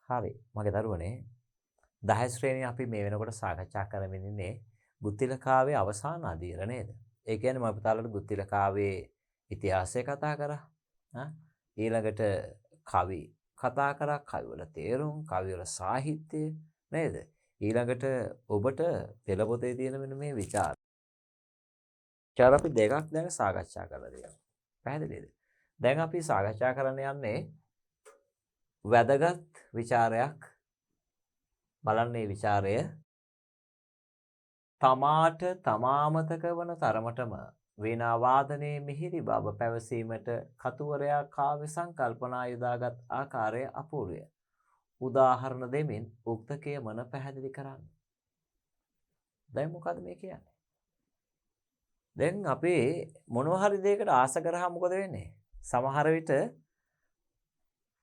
හරි. මගේ දරුවනේ 10 ශ්‍රේණිය අපි මේ වෙනකොට සාකච්ඡා කරමින් ඉන්නේ ගුත්තිලකාවේ අවසාන අදියර නේද? ඒ කියන්නේ මම පුතාලට ගුත්තිලකාවේ ඉතිහාසය කතා කරා. ඊළඟට කවි කතා කරා, කවිවල තේරුම්, කවිවල සාහිත්‍ය නේද? ඊළඟට ඔබට පෙළ පොතේ තියෙන මෙන්න මේ ਵਿਚාර. විචාර අපි දෙකක් දැන් සාකච්ඡා කරලා තියෙනවා. පැහැදිලිද? දැන් අපි සාකච්ඡා කරන්න යන්නේ වැදගත් ਵਿਚාරයක්. බලන්නේ ਵਿਚාරය තමාට තමාමතක වන තරමටම වේනා වාදනයේ මිහිරි බව පැවසීමට කතුවරයා කාව්‍ය සංකල්පනා යොදාගත් ආකාරය අපූර්වය. උදාහරණ දෙමින් උක්ත කියමන පැහැදිලි කරන්න. දැන් මොකද මේ කියන්නේ? දැන් අපි මොනවා හරි දෙයකට ආස කරාම මොකද වෙන්නේ? සමහර විට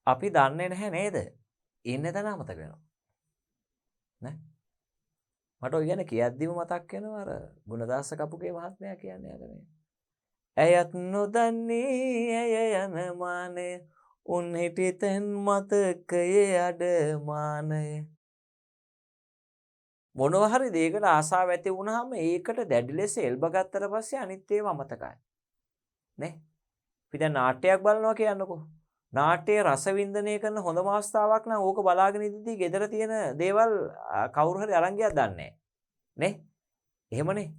අපි දන්නේ නැහැ නේද? ඉන්න තැන අමතක වෙනවා. නේ? මට ඔය ගැන කියද්දිම මතක් වෙනවා අර ගුණදාස කපුගේ මහත්මයා කියන්නේ අර මේ. ඇයත් නොදන්නේ ඇය යන මානය උන් හිටිතෙන් මතකයේ අඩමානය. මොනවා හරි දෙයකට ආසාව ඇති වුණාම ඒකට දැඩි ලෙස එල්බ ගත්තට පස්සේ අනිත් ඒවා අමතකයි. නේ? අපි දැන් නාට්‍යයක් බලනවා කියන්නකෝ. නාට්‍යයේ රස වින්දනය කරන හොඳම අවස්ථාවක් නම් ඕක බලාගෙන ඉඳිද්දී ගෙදර තියෙන දේවල් කවුරු හරි අරන් ගියත් දන්නේ නැහැ. නේ? එහෙමනේ.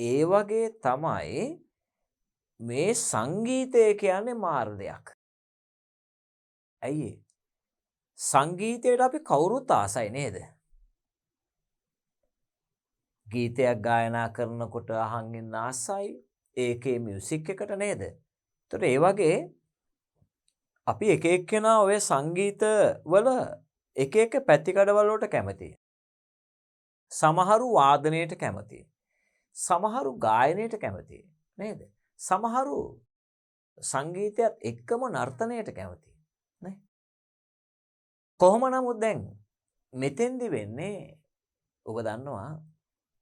ඒ වගේ තමයි මේ සංගීතය කියන්නේ මාර දෙයක්. ඇයි සංගීතයට අපි කවුරුත් ආසයි නේද? ගීතයක් ගායනා කරනකොට අහන් ඉන්න ආසයි. ඒකේ මියුසික් එකට නේද? ඒතර ඒ වගේ අපි එක එක්කෙනා ඔය සංගීත වල එක එක පැතිකඩවල වලට කැමතියි. සමහරු වාදනයට කැමතියි. සමහරු ගායනයට කැමතියි නේද? සමහරු සංගීතයත් එක්කම නර්තනයට කැමතියි නේ? කොහොම නමුත් දැන් මෙතෙන්දි වෙන්නේ ඔබ දන්නවා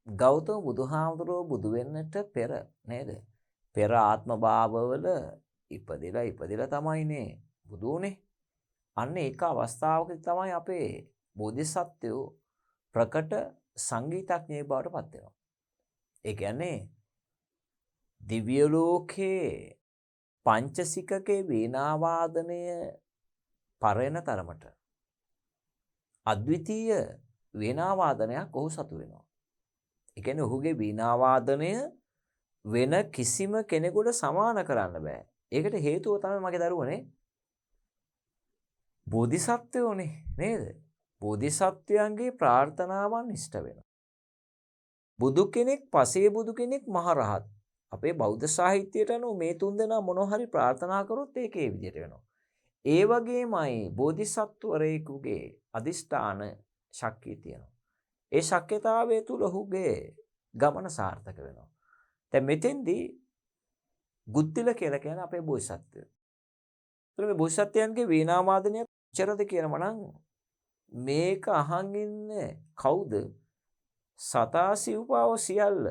ගෞතම බුදුහාමුදුරුවෝ බුදු වෙන්නට පෙර නේද? පෙර ආත්ම භාවවල ඉපදිලා තමයිනේ බුදු උනේ. අන්න ඒක අවස්ථාවකදී තමයි අපේ බෝධිසත්වෝ ප්‍රකට සංගීතඥයෙක් බවට පත් වෙනවා. ඒ කියන්නේ දිව්‍ය ලෝකේ පංචසිකකේ වීණා වාදනය පරෙන තරමට අද්විතීය වීණා වාදනයක් ඔහු සතු වෙනවා. ඒ කියන්නේ ඔහුගේ වීණා වාදනය වෙන කිසිම කෙනෙකුට සමාන කරන්න බෑ. ඒකට හේතුව තමයි මගේ දරුවනේ බෝධිසත්වයෝනේ නේද? බෝධිසත්වයන්ගේ ප්‍රාර්ථනාවන් ඉෂ්ට වෙනවා. බුදු කෙනෙක්, පසේ බුදු කෙනෙක්, මහරහත්. අපේ බෞද්ධ සාහිත්‍යයට අනුව මේ තුන්දෙනා මොනවා හරි ප්‍රාර්ථනා කරොත් ඒක ඒ විදිහට වෙනවා. ඒ වගේමයි බෝධිසත්වරයෙකුගේ අදිෂ්ඨාන ශක්තිය තියෙනවා. ඒ ශක්්‍යතාවය තුල ඔහුගේ ගමන සාර්ථක වෙනවා. දැන් මෙතෙන්දී ගුත්තිල කියලා කියන අපේ බෝධිසත්වය. ඒතර මේ බෝධිසත්වයන්ගේ වීණා වාදනය කොච්චරද කියනම නම් මේක අහන් ඉන්නේ කවුද? සතා සිව්පාව සියල්ල.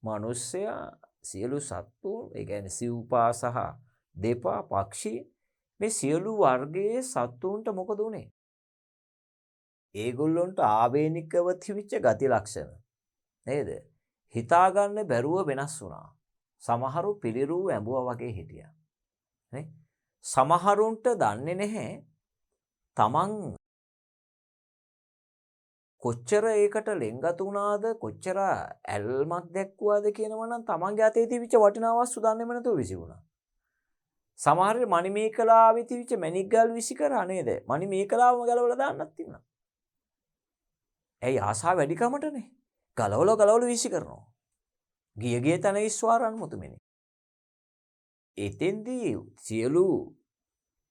මිනිස්සයා සියලු සත්තු, ඒ කියන්නේ සිව්පා සහ දෙපා පක්ෂී මේ සියලු වර්ගයේ සත්තුන්ට මොකද උනේ? ඒගොල්ලොන්ට ආවේනිකව තිබිච්ච ගති ලක්ෂණ නේද? හිතා ගන්න බැරුව වෙනස් වුණා. සමහරු පිළිරූ ඇඹුවා වගේ හිටියා. නේ? සමහරුන්ට දන්නේ නැහැ තමන් කොච්චර ඒකට ලෙන්ගතු වුණාද, කොච්චර ඇල්මක් දැක්වුවාද කියනවා නම් තමන්ගේ අතේ තිබිච්ච වටිනා වස්තු දන්නේම නැතුව විසි වුණා. සමහර මණිමේකලාවේ තිබිච්ච මැණික් ගල් විසි කරා නේද? මණිමේකලාවම ගලවලා දාන්නත් තිබුණා. ඇයි ආසාව වැඩිකමටනේ. ගලවලා විසි කරනවා. ගිය තැන විශ්වාරන් මුතුමෙනි. එතෙන්දී සියලු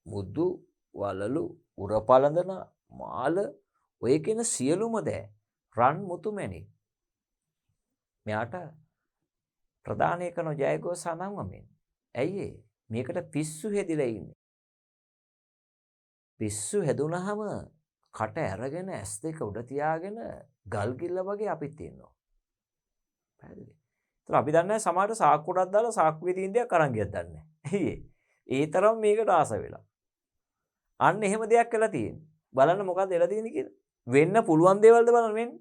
මුදු වලලු උරපලඳන මාල ඔය කියන සියලුම දෑ රන් මුතුමැණි මෙයාට ප්‍රදානය කරන ජයගෝසානම්මෙන්. ඇයි මේකට පිස්සු හැදිලා ඉන්නේ. පිස්සු හැදුනහම කට ඇරගෙන ඇස් දෙක උඩ තියාගෙන ගල් කිල්ල වගේ අපිත් ඉන්නවා. පැහැදිලි. ඒතර අපි දන්නේ සමහරට සාක්කුඩක් දාලා සාක්කුවේ තියෙන දේක් අරන් ගියත් දන්නේ නැහැ. ඒ තරම් මේකට ආස වෙලා. අන්න එහෙම දෙයක් වෙලා තියෙන්නේ. බලන්න මොකක්ද වෙලා තියෙන්නේ කියලා. වෙන්න පුළුවන් දේවල්ද බලන්න වෙන්නේ.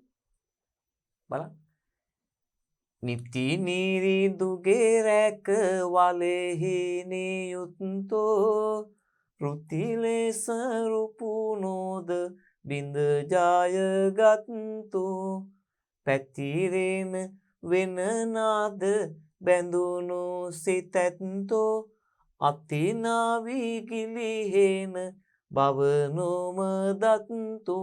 බලන්න. නිති නිරිඳුගේ රැක වලෙහි නියුත්තෝ ෘති ලෙස රුපුනෝද බිඳ ජයගත්තු පැතිරෙන වෙන නාද බැඳුණු සිතැත්තෝ අතිනාවි ගිලිහෙන බව නොමදත්තු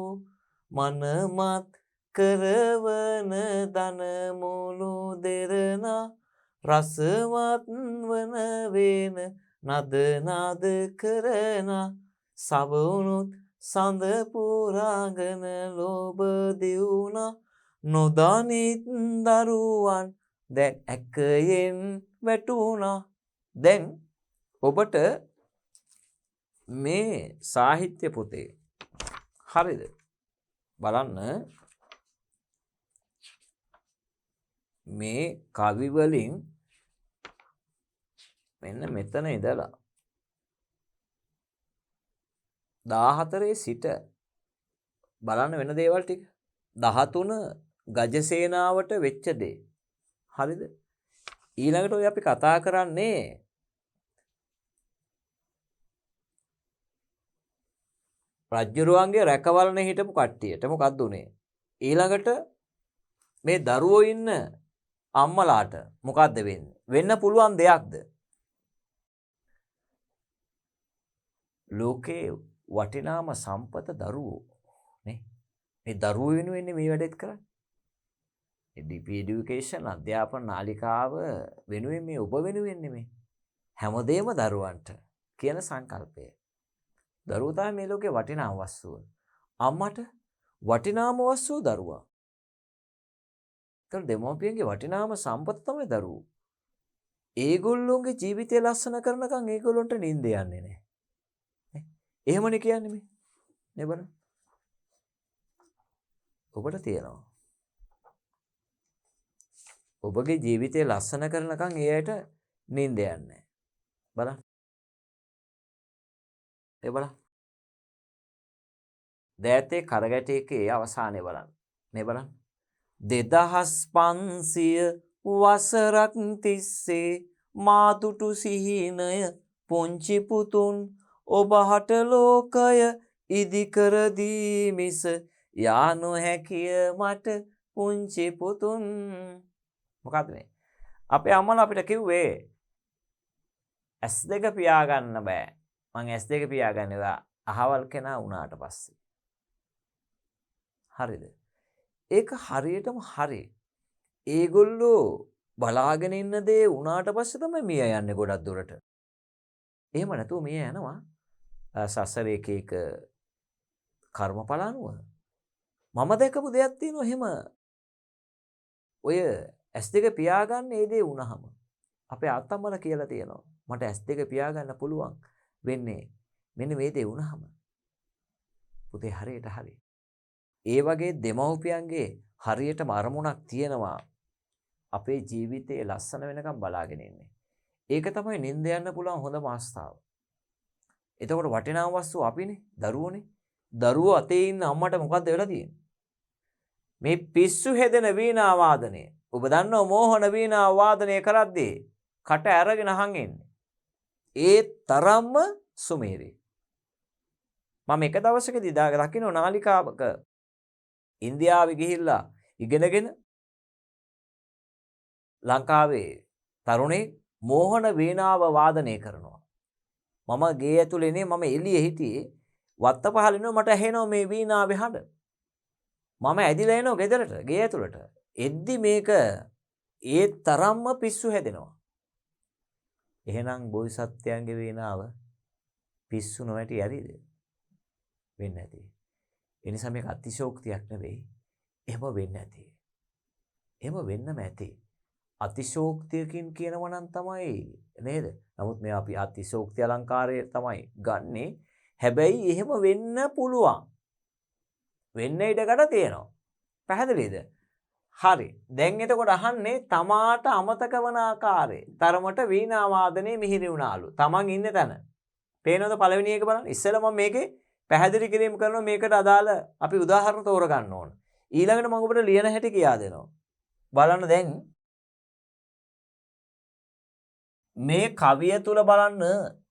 මනමත් කරවන දනමුළු දෙරනා රසවත් වන වෙන නද නාද කරනා සවුනුත් සඳ පුරාගෙන ලෝභ දියුණා නොදනිත් දරුවන් දැන් ඇකයෙන් වැටුණා. දැන් ඔබට මේ සාහිත්‍ය පොතේ හරිද බලන්න මේ කවි වලින් මෙන්න මෙතන ඉඳලා 14 සිට බලන්න වෙන දේවල් ටික 13 ගජසේනාවට වෙච්ච දේ හරිද ඊළඟට ඔය අපි කතා කරන්නේ රජ්ජුරුවන්ගේ රැකවලනේ හිටපු කට්ටියට මොකක්ද උනේ ඊළඟට මේ දරුවෝ ඉන්න අම්මලාට මොකද්ද වෙන්නේ වෙන්න පුළුවන් දෙයක්ද ලෝකේ වටිනාම සම්පත දරුවෝ නේ මේ දරුවෝ වෙනුවෙන් මේ වැඩේත් කරන්නේ DP education අධ්‍යාපන නාලිකාව වෙනුවෙන් මේ ඔබ වෙනුවෙන් නෙමෙයි හැමදේම දරුවන්ට කියන සංකල්පය දරුවෝ තමයි මේ ලෝකේ වටිනාම වස්තුව අම්මට වටිනාම වස්තුව දරුවා දෙමෝපියන්ගේ වටිනාම සම්පත තමයි දරුවෝ. ඒගොල්ලෝගේ ජීවිතය ලස්සන කරනකම් ඒගොල්ලන්ට නිින්ද යන්නේ නැහැ. එහෙමනේ කියන්නේ මේ. නේ බලන්න. ඔබට තියෙනවා. ඔබගේ ජීවිතය ලස්සන කරනකම් ඒ අයට නිින්ද යන්නේ නැහැ. බලන්න. ඒ බලන්න. දෑතේ කරගැටේකේ අවසානයේ බලන්න. මේ බලන්න. 2500 වසරක් තිස්සේ මාතුටු සිහිනය පුංචි පුතුන් ඔබහට ලෝකය ඉදිකර දී මිස යා නොහැකිය මට පුංචි පුතුන් මොකද්ද මේ අපේ අම්මලා අපිට කිව්වේ S2 පියාගන්න බෑ මං S2 පියාගන්නවා අහවල් කෙනා වුණාට පස්සේ හරිද ඒක හරියටම හරි. ඒගොල්ලෝ බලාගෙන ඉන්න දේ උනාට පස්සේ තමයි මිය යන්නේ ගොඩක් දුරට. එහෙම නැතුව මිය යනවා සසරේ එක කර්මඵල අනුව. මම දැකපු දෙයක් තියෙනවා එහෙම. ඔය S2 පියාගන්න ඒ දේ වුණාම අපේ ආත්තම්මලා කියලා තියෙනවා. මට S2 පියාගන්න පුළුවන් වෙන්නේ මෙන්න මේ දේ වුණාම. පුතේ හරියට හරි. ඒ වගේ දෙමව්පියන්ගේ හරියටම අරමුණක් තියෙනවා අපේ ජීවිතේ ලස්සන වෙනකම් බලාගෙන ඉන්නේ. ඒක තමයි නිින්ද යන්න පුළුවන් හොඳම අවස්ථාව. එතකොට වටිනා වස්තු අපිනේ, දරුවෝනේ. දරුවෝ අතේ ඉන්න අම්මට මොකද්ද වෙලා තියෙන්නේ? මේ පිස්සු හෙදෙන වීණා වාදනය. ඔබ දන්නව මෝහන වීණා වාදනය කරද්දී කට ඇරගෙන අහන් එන්නේ. ඒ තරම්ම සුමේරි. මම එක දවසකදී දකින්න නාලිකාවක ඉන්දියාවේ ගිහිල්ලා ඉගෙනගෙන ලංකාවේ තරුණේ මෝහන වීණාව වාදනය කරනවා. මම ගේ ඇතුලේ නේ මම එළියේ හිටියේ වත්ත පහලිනවා මට ඇහෙනවා මේ වීණාවේ හඬ. මම ඇදිලා එනවා ගෙදරට ගේ ඇතුලට. එද්දි මේක ඒ තරම්ම පිස්සු හැදෙනවා. එහෙනම් බෝසත්යන්ගේ වීණාව පිස්සු නොවැටි යරිද? වෙන්නේ නැති. ඒ නිසා මේක අතිශෝක්තියක් නෙවෙයි. එහෙම වෙන්නේ නැති. එහෙම වෙන්නම ඇති. අතිශෝක්තියකින් කියනවා නම් තමයි නේද? නමුත් මේ අපි අතිශෝක්ති අලංකාරය තමයි ගන්නෙ. හැබැයි එහෙම වෙන්න පුළුවන්. වෙන්න ඉඩකඩ තියෙනවා. පැහැදිලිද? හරි. දැන් එතකොට අහන්නේ තමාට අමතක වන ආකාරයේ තරමට වීණා වාදනයේ මිහිරි වුණාලු. තමන් ඉන්නේ තැන. පේනවද පළවෙනි එක බලන්න. ඉස්සෙල්ලා මම මේකේ පැහැදිලි කිරීම කරනවා මේකට අදාළ අපි උදාහරණ තෝරගන්න ඕන. ඊළඟට මම ඔබට ලියන හැටි කියා දෙනවා. බලන්න දැන් මේ කවිය තුල බලන්න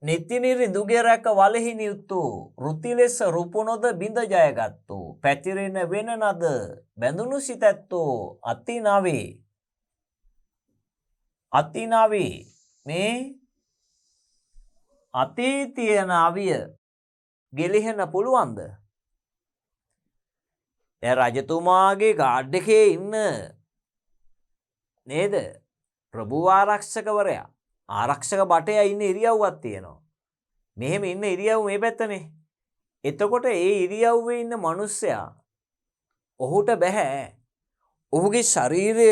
නිතිනිරි දුගේ රැක වලහිනි උතු ෘති ලෙස රුපුනොද බිඳ ජයගත්තු පැතිරෙන වෙන නද බැඳුණු සිතැත්තෝ අතිනවි මේ අතීතීය නවිය ගෙලිහෙන්න පුළුවන්ද? දැන් රජතුමාගේ ගාඩ් එකේ ඉන්න නේද ප්‍රභූ ආරක්ෂකවරයා ආරක්ෂක බටයා ඉන්න ඉරියව්වක් තියෙනවා. මෙහෙම ඉන්න ඉරියව් මේ පැත්තනේ. එතකොට ඒ ඉරියව්වේ ඉන්න මිනිස්සයා ඔහුට බෑ ඔහුගේ ශරීරය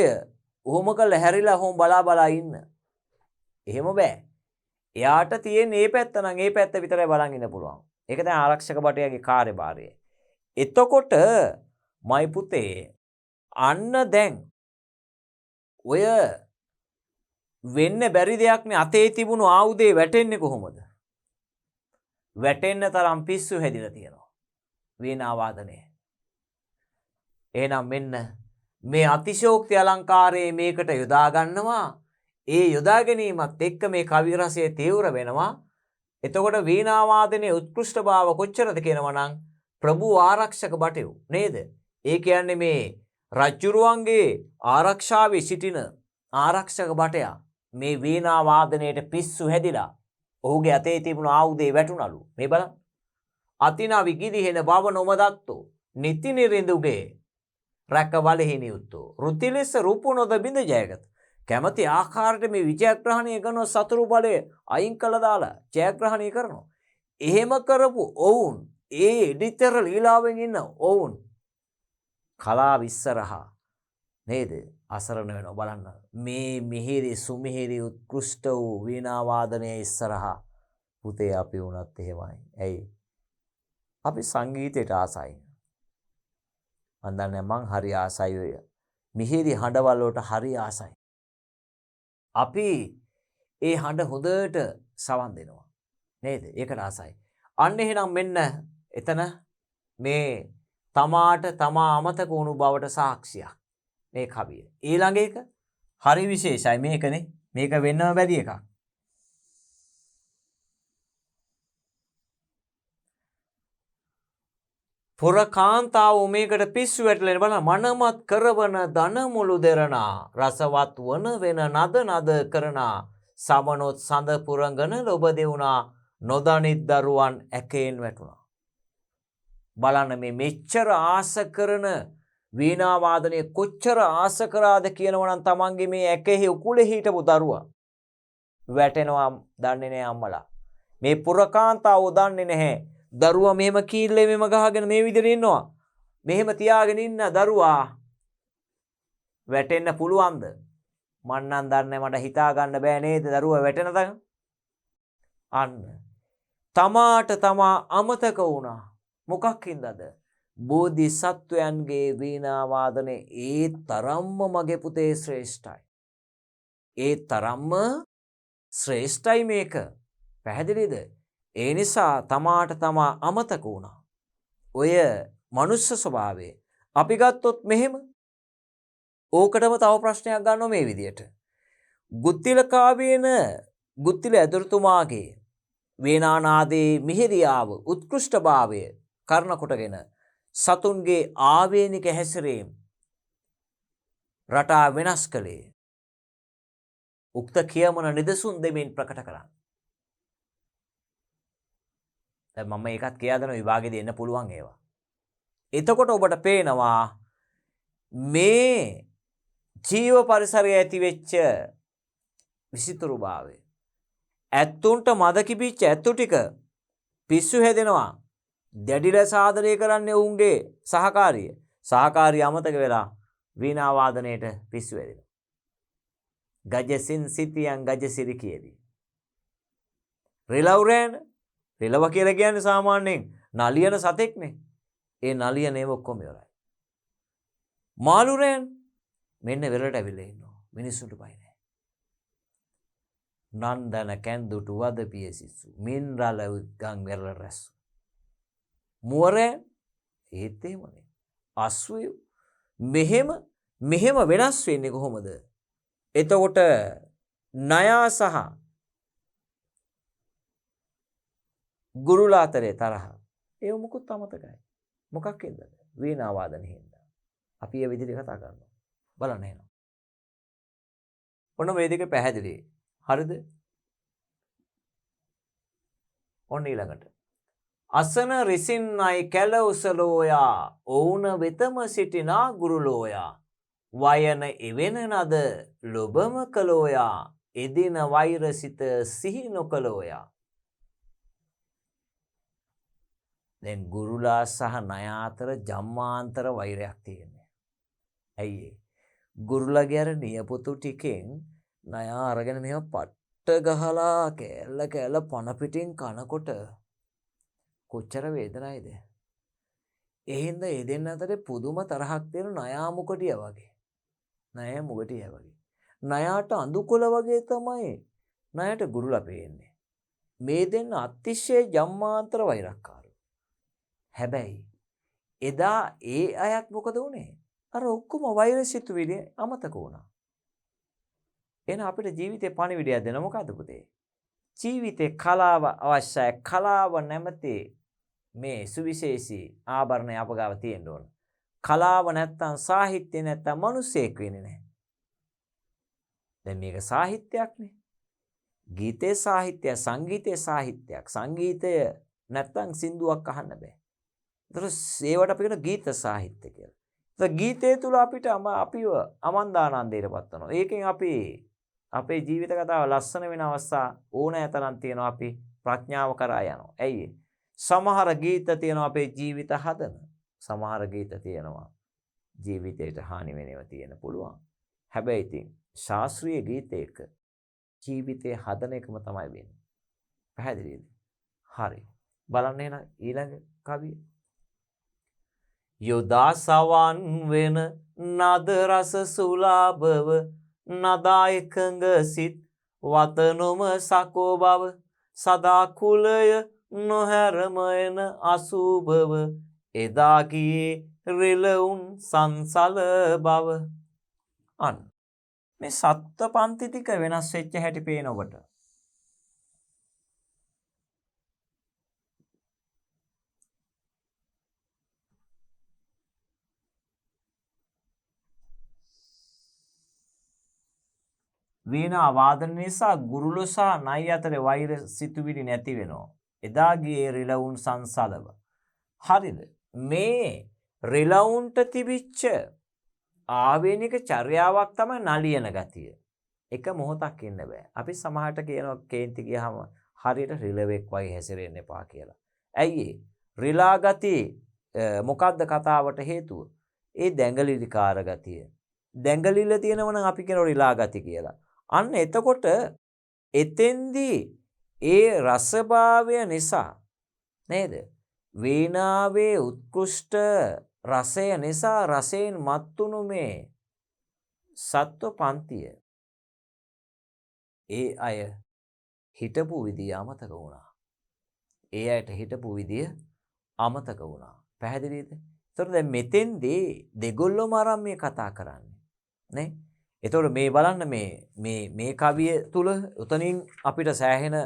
ඔහොමක ලැහැරිලා ඔහොම බලා බලා ඉන්න. එහෙම බෑ. එයාට තියෙන මේ පැත්ත නම් මේ පැත්ත විතරයි බලන් ඉන්න පුළුවන්. ඒක තමයි ආරක්ෂක බටයාගේ කාර්යභාරය. එතකොට මයි පුතේ අන්න දැන් ඔය වෙන්න බැරි දෙයක් නේ අතේ තිබුණු ආයුධේ වැටෙන්නේ කොහොමද? වැටෙන්න තරම් පිස්සු හැදිලා තියෙනවා. වීණා වාදනය. එහෙනම් මෙන්න මේ අතිශෝක්ති අලංකාරයේ මේකට යොදා ගන්නවා. ඒ යොදා ගැනීමත් එක්ක මේ කවි රසය තීව්‍ර වෙනවා. එතකොට වීණා වාදනයේ උත්කෘෂ්ඨභාව කොච්චරද කියනවා නම් ප්‍රභූ ආරක්ෂක බටයෝ නේද? ඒ කියන්නේ මේ රජුරුවන්ගේ ආරක්ෂාවේ සිටින ආරක්ෂක බටයා මේ වීණා වාදනයේට පිස්සු හැදිලා ඔහුගේ අතේ තිබුණු ආයුධේ වැටුණලු. මේ බලන්න. අතිනවි ගිලිහෙන බව නොමදත්තෝ නිති නිරිඳුගේ රැකවලෙහි උත්තෝ ෘති ලෙස රුපුනොද බිඳ ජයගත. කැමති ආකාරයට මේ විජයග්‍රහණය කරන සතුරු බලය අයින් කළා දාලා ජයග්‍රහණය කරනවා. එහෙම කරපු ඔවුන් ඒ එඩිතර ලීලාවෙන් ඉන්න ඔවුන් කලාව ඉස්සරහා නේද අසරණ වෙනවා. බලන්න මේ මිහිරි සුමිහිරි උත්කෘෂ්ඨ වූ වීණා වාදනය ඉස්සරහා පුතේ අපි වුණත් එහෙමයි. ඇයි? අපි සංගීතයට ආසයි. මන් දන්නේ මං හරි ආසයි ඔය මිහිරි හඬවල් වලට හරි ආසයි. අපි ඒ හඬ හොඳට සවන් දෙනවා නේද? ඒකට ආසයි. අන්න එහෙනම් මෙන්න එතන මේ තමාට තමා අමතක වුණු බවට සාක්ෂියක් මේ කවිය. ඊළඟ එක හරි විශේෂයි මේකනේ. මේක වෙන්නම බැරි එකක්. පුරකාන්තාව මේකට පිස්සු වැටලෙන බලන්න මනමත් කරවන ධන මුළු දෙරණා රසවත් වන වෙන නද නද කරනා සමනොත් සඳ පුරංගන ලොබ දෙවුණා නොදනිත් දරුවන් ඇකෙන් වැටුණා. බලන්න මේ මෙච්චර ආස කරන වීණා වාදනය කොච්චර ආස කරාද කියනවා නම් තමන්ගේ මේ ඇකෙහි උකුලේ හිටපු දරුවා වැටෙනවා දන්නේ නැහැ අම්මලා. මේ පුරකාන්තාව දන්නේ නැහැ. දරුවා මෙහෙම කීල්ලේ මෙහෙම ගහගෙන මේ විදිහට ඉන්නවා. මෙහෙම තියාගෙන ඉන්න දරුවා වැටෙන්න පුළුවන්ද? මන් නම් දන්නේ මට හිතා ගන්න බෑ නේද දරුවා වැටෙන තැන. අන්න තමාට තමා අමතක වුණා. මොකක් හින්දාද? බෝධිසත්වයන්ගේ වීණා වාදනයේ ඒ තරම්ම මගේ පුතේ ශ්‍රේෂ්ඨයි. ඒ තරම්ම ශ්‍රේෂ්ඨයි මේක. පැහැදිලිද? ඒ නිසා තමාට තමා අමතක වුණා. ඔය මනුස්ස ස්වභාවය අපි ගත්තොත් මෙහෙම ඕකටම තව ප්‍රශ්නයක් ගන්නවා මේ විදියට. ගුත්තිල කාව්‍යේන ගුත්තිල ඇදුරුතුමාගේ වේනානාදේ මිහිරියාව උත්කෘෂ්ඨභාවය කරන කොටගෙන සතුන්ගේ ආවේනික හැසිරීම රටා වෙනස් කළේ උක්ත කියමන නිදසුන් දෙමින් ප්‍රකට කරන්න. දැන් මම ඒකත් කියා දෙන විභාගෙදී එන්න පුළුවන් ඒවා. එතකොට ඔබට පේනවා මේ ජීව පරිසරය ඇති වෙච්ච විසිතුරුභාවය. ඇත්තුන්ට මද කිපිච්ච ඇත්තු ටික පිස්සු හැදෙනවා. දැඩි ලෙස ආදරය කරන්නේ ඔවුන්ගේ සහකාරිය. සහකාරිය අමතක වෙලා වීණා වාදනයේට පිස්සු හැදෙනවා. ගජසින් සිටියන් ගජසිරි කියේදී. රිලව්රෑන රිලව කියලා කියන්නේ සාමාන්‍යයෙන් නලියන සතෙක්නේ. ඒ නලියනේ ඔක්කොම ඉවරයි. මාළුරෑන් මෙන්න වෙලට ඇවිල්ලා ඉන්නවා. මිනිස්සුන්ට බය නැහැ. නන්දන කැන්දුටු වද පියසිසු මින්රල ගම් වෙරළ රැස්. මුවරෑ ඒත් එහෙමනේ. අශ්වය මෙහෙම වෙනස් වෙන්නේ කොහොමද? එතකොට නයා සහ ගුරුලා අතරේ තරහ. ඒව මුකුත් අමතකයි. මොකක් හින්දාද? වීණා වාදනයේ හින්දා. අපි ඒ විදිහට කතා කරනවා. බලන්න එහෙනම්. ඔන්න මේ දෙක පැහැදිලි. හරිද? ඔන්න ඊළඟට. අසන රිසින්නයි කැල උසලෝයා ඔවුන වෙතම සිටිනා ගුරුලෝයා වයන එවෙන නද ලොබම කළෝයා එදින වෛරසිත සිහි නොකළෝයා. දැන් ගුරුලා සහ නයා අතර ජම්මාන්තර වෛරයක් තියෙනවා. ඇයි ඒ? ගුරුලාගේ අර නියපොතු ටිකෙන් නයා අරගෙන මෙහෙම පට්ට ගහලා කෑල්ල පන පිටින් කනකොට කොච්චර වේදනයිද? ඒ හින්දා ඒ දෙන්න අතරේ පුදුම තරහක් තියෙන නයා මුකටිය වගේ. නයා මුකටිය වගේ. නයාට අඳුකොළ වගේ තමයි නයාට ගුරුලා පේන්නේ. මේ දෙන්න අතිශය ජම්මාන්තර වෛරක්කාරයෝ. හැබැයි එදා ඒ අයත් මොකද වුනේ? අර ඔක්කොම වෛරස් සිතුවිලි අමතක වුණා. එහෙනම් අපිට ජීවිතේ පණිවිඩයක් දෙන මොකද්ද පුතේ? ජීවිතේ කලාව අවශ්‍යයි. කලාව නැමැති මේ සුවිශේෂී ආභරණය අප ගාව තියෙන්න ඕන. කලාව නැත්තම් සාහිත්‍ය නැත්තම් මිනිසෙක් වෙන්නේ නැහැ. දැන් මේක සාහිත්‍යයක්නේ. ගීතේ සාහිත්‍යය, සංගීතේ සාහිත්‍යයක්. සංගීතය නැත්තම් සින්දුවක් අහන්න බෑ. ඒතර ඒවට අපි කියන ගීත සාහිත්‍ය කියලා. ඒතර ගීතය තුල අපිට අපිව අමන්දානන්දයටපත් කරනවා. ඒකෙන් අපි අපේ ජීවිත කතාව ලස්සන වෙන අවස්ථා ඕනෑ තරම් තියෙනවා. අපි ප්‍රඥාව කරා යනවා. ඇයි ඒ? සමහර ගීත තියෙනවා අපේ ජීවිත හදන. සමහර ගීත තියෙනවා ජීවිතයට හානි වෙනව තියෙන පුළුවන්. හැබැයි ඉතින් ශාස්ත්‍රීය ගීතයක ජීවිතය හදන එකම තමයි වෙන්නේ. පැහැදිලිද? හරි. බලන්න එහෙනම් ඊළඟ කවිය. යොදා සවන් වෙන නද රස සුලාභව නදා එකඟ සිත් වතනොම සකෝ බව සදා කුලය නොහැරමයන අසුභව එදා ගියේ රිලවුන් සංසල බව. අන්න මේ සත්ත්ව පන්ති ටික වෙනස් වෙච්ච හැටි පේන ඔබට. වීණා වාදන නිසා ගුරුලෝ සහ නයි අතරේ වෛර සිතුවිලි නැති වෙනවා. එදා ගියේ රිලවුන් සංසලව. හරිද? මේ රිලවුන්ට තිබිච්ච ආවේනික චර්යාවක් තමයි නලියන ගතිය. එක මොහොතක් ඉන්න බෑ. අපි සමහරට කියනවා කේන්ති ගියාම හරියට රිලෙවෙක් වගේ හැසිරෙන්න එපා කියලා. ඇයි ඒ? රිලා ගතිය මොකද්ද කතාවට හේතුව? ඒ දැඟලිලිකාර ගතිය. දැඟලිල්ල තියෙනවා නම් අපි කියනවා රිලා ගති කියලා. අන්න එතකොට එතෙන්දී ඒ රසභාවය නිසා නේද? වීණාවේ උත්කෘෂ්ඨ රසය නිසා රසයෙන් මත්තුණු මේ සත්ව පන්තිය ඒ අය හිටපු විදිය අමතක වුණා. ඒ අයට හිටපු විදිය අමතක වුණා. පැහැදිලිද? ඒතකොට දැන් මෙතෙන්දී දෙගොල්ලොම අරන් මේ කතා කරන්නේ නේ? එතකොට මේ බලන්න මේ කවිය තුල උතනින් අපිට සෑහෙන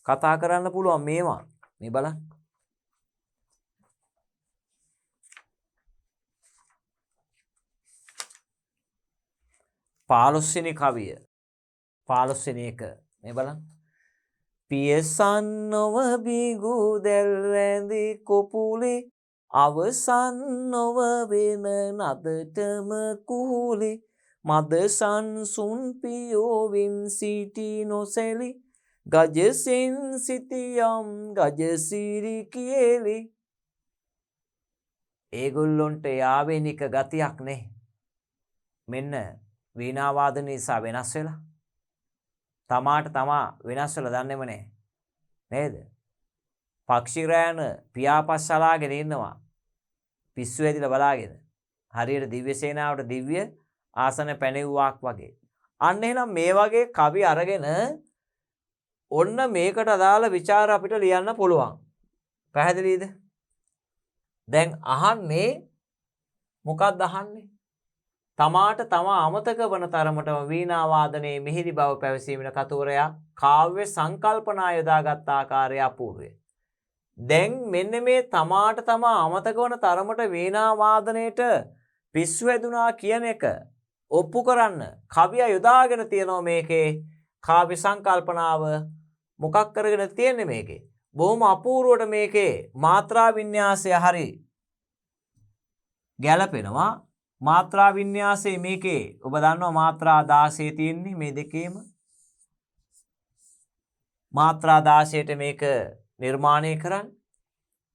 කතා කරන්න පුළුවන් මේවා. මේ බලන්න. පාලොස්වෙනි කවිය. පාලොස්වෙනි එක. මේ බලන්න. පියසන් නොව බිගු දැල් රැඳි කොපුලි අවසන් නොව වෙන නදටම කුහුලි මද සංසුන් පියෝවින් සිටි නොසැලි ගජසින් සිටියම් ගජසිරි කියේලි. ඒගොල්ලොන්ට යාවෙනික ගතියක් නේ. මෙන්න වීණා වාදන නිසා වෙනස් වෙලා. තමාට තමා වෙනස් වෙලා දන්නේම නැහැ. නේද? පක්ෂි රෑන පියාපස් සලාගෙන ඉන්නවා. පිස්සු ඇදිලා බලාගෙන. හරියට දිව්‍ය සේනාවට දිව්‍ය ආසන පැනෙව්වාක් වගේ. අන්න එහෙනම් මේ වගේ කවි අරගෙන ඔන්න මේකට අදාළ ਵਿਚාර අපිට ලියන්න පුළුවන්. පැහැදිලිද? දැන් අහන්නේ මොකක්ද අහන්නේ? තමාට තමා අමතක වන තරමටම වීණා වාදනයේ මිහිරි බව පැවසීමන කතුවරයා කාව්‍ය සංකල්පනා යොදාගත් ආකාරය අපූර්වය. දැන් මෙන්න මේ තමාට තමා අමතක වන තරමට වීණා වාදනයේට පිස්සු හැදුනා කියන එක ඔප්පු කරන්න කවියා යොදාගෙන තියෙනවා මේකේ කාව්‍ය සංකල්පනාව මොකක් කරගෙන තියෙන්නේ මේකේ. බොහොම අපූර්වට මේකේ මාත්‍රා වින්‍යාසය හරි ගැලපෙනවා. මාත්‍රා වින්‍යාසයේ මේකේ ඔබ දන්නවා මාත්‍රා 16 තියෙන්නේ මේ දෙකේම. මාත්‍රා 16ට මේක නිර්මාණය කරන්න.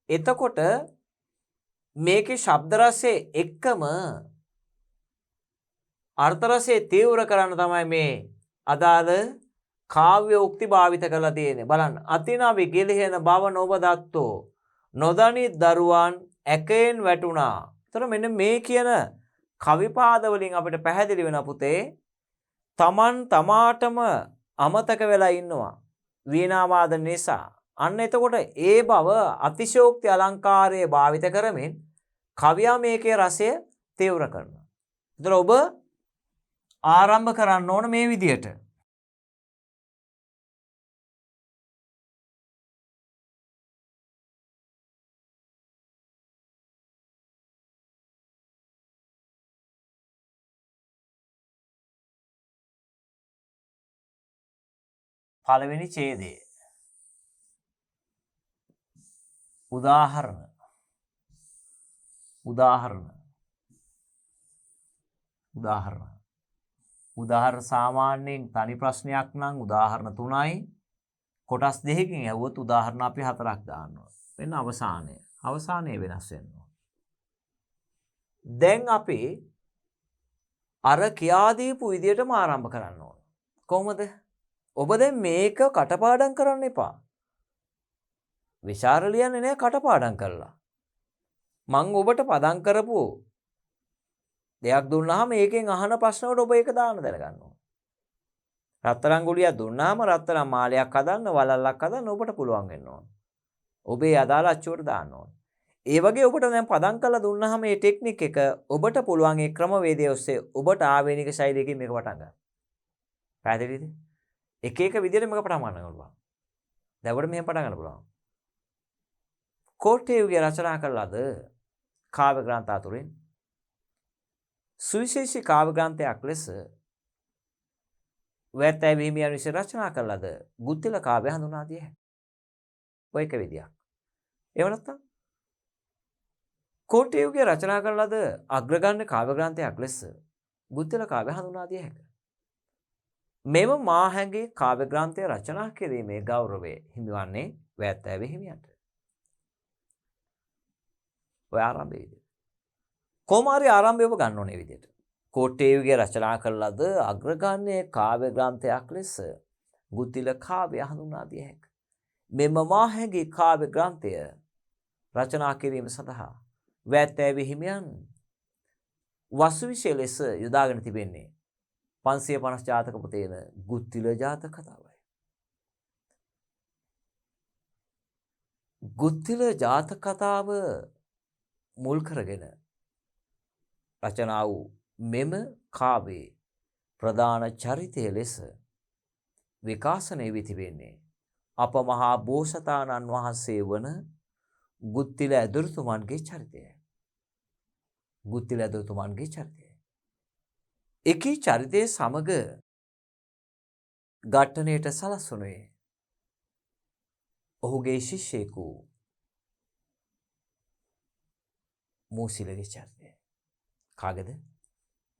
එතකොට මේකේ ශබ්ද රසයේ එක්කම අර්ථ රසයේ තීව්‍ර කරන්න තමයි මේ අදාළ කාව්‍ය උක්ති භාවිත කරලා තියෙන්නේ. බලන්න. අතිනවි ගිලිහෙන බව නොබ දත්තෝ නොදනි දරුවන් ඇකෙන් වැටුණා. එතකොට මෙන්න මේ කියන කවිපාද වලින් අපිට පැහැදිලි වෙන පුතේ තමන් තමාටම අමතක වෙලා ඉන්නවා වීණා වාදන නිසා. අන්න එතකොට ඒ බව අතිශෝක්ති අලංකාරයේ භාවිත කරමින් කවියා මේකේ රසය තීව්‍ර කරනවා. එතකොට ඔබ ආරම්භ කරන්න ඕන මේ විදියට. පළවෙනි ඡේදය. උදාහරණ. උදාහරණ සාමාන්‍යයෙන් තනි ප්‍රශ්නයක් නම් උදාහරණ 3යි. කොටස් දෙකකින් ඇහුවොත් උදාහරණ අපි 4ක් දානවා. වෙන අවසානයේ වෙනස් වෙනවා. දැන් අපි අර කියා දීපු විදියටම ආරම්භ කරන්න ඕන. කොහොමද? ඔබ දැන් මේක කටපාඩම් කරන්න එපා. විචාර ලියන්නේ නැහැ කටපාඩම් කරලා. මං ඔබට පදම් කරපු දෙයක් දුන්නාම මේකෙන් අහන ප්‍රශ්න වලට ඔබ ඒක දාන්න දැනගන්න ඕන. රත්තරන් ගුලියක් දුන්නාම රත්තරන් මාලයක් හදන්න වලල්ලක් හදන්න ඔබට පුළුවන් වෙන්න ඕන. ඔබේ අදාළ අච්චුවට දාන්න ඕන. ඒ වගේ ඔබට දැන් පදම් කරලා දුන්නාම මේ ටෙක්නික් එක ඔබට පුළුවන් ඒ ක්‍රමවේදය ඔස්සේ ඔබට ආවේනික ශෛලියකින් මේක පටන් ගන්න. පැහැදිලිද? එක එක විදිහට මේක පටන් ගන්න පුළුවන්. දැන් ඔබට මෙහෙම පටන් ගන්න පුළුවන්. කෝට්ටේව්ගේ රචනා කළාද කාව්‍ය ග්‍රන්ථ අතුරින් සුවිශේෂී කාව්‍ය ග්‍රන්ථයක් ලෙස වැත්තෑව හිමියන් විසින් රචනා කළාද ගුත්තිල කාව්‍ය හඳුනා දිය හැකියි. ඔය එක විදියක්. එහෙම නැත්නම් කෝට්ටේව්ගේ රචනා කළාද අග්‍රගණ්‍ය කාව්‍ය ග්‍රන්ථයක් ලෙස ගුත්තිල කාව්‍ය හඳුනා දිය හැකියි. මෙම මාහැඟේ කාව්‍ය ග්‍රන්ථය රචනා කිරීමේ ගෞරවය හිමිවන්නේ වැත්තෑව හිමියන්ට. ඔය ආරම්භයේදී කොමාරි ආරම්භය ඔබ ගන්න ඕනේ විදිහට. කෝට්ටේව්ගේ රචනා කළාද අග්‍රගණ්‍ය කාව්‍ය ග්‍රන්ථයක් ලෙස ගුත්තිල කාව්‍ය හඳුනා දිය හැකියි. මෙම මාහැඟේ කාව්‍ය ග්‍රන්ථය රචනා කිරීම සඳහා වැත්තෑව හිමියන් වස්තුවිෂය ලෙස යොදාගෙන තිබෙන්නේ 550 ජාතක පොතේන ගුත්තිල ජාතක කතාවයි. ගුත්තිල ජාතක කතාව මුල් කරගෙන රචනා වූ මෙම කාව්‍යයේ ප්‍රධාන චරිතය ලෙස විකාශනය වී තිබෙන්නේ අප මහා බෝසතාණන් වහන්සේ වන ගුත්තිල ඇදුරුතුමන්ගේ චරිතයයි. ගුත්තිල ඇදුරුතුමන්ගේ චරිතයයි. එකී චරිතයේ සමග ඝට්ටණයට සලස්වනුයේ ඔහුගේ ශිෂ්‍යයෙකු මූසිලගේ චරිතය. කාගේද?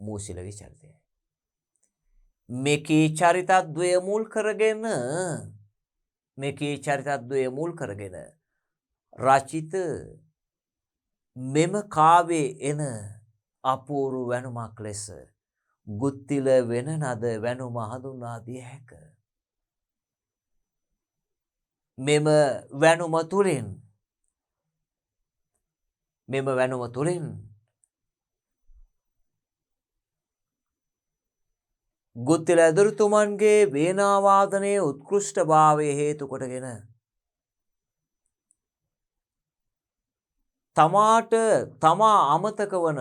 මූසිලගේ චරිතය. මේකී චරිතද්වය මුල් කරගෙන රචිත මෙම කාව්‍යයේ එන අපූර්ව වැනුමක් ලෙස ගුත්තිල වෙන නද වැනුම හඳුනා දිය හැක. මෙම වැනුම තුළින් ගුත්තිල ඇදුරුතුමන්ගේ වේනා වාදනයේ උත්කෘෂ්ඨභාවය හේතු කොටගෙන තමාට තමා අමතක වන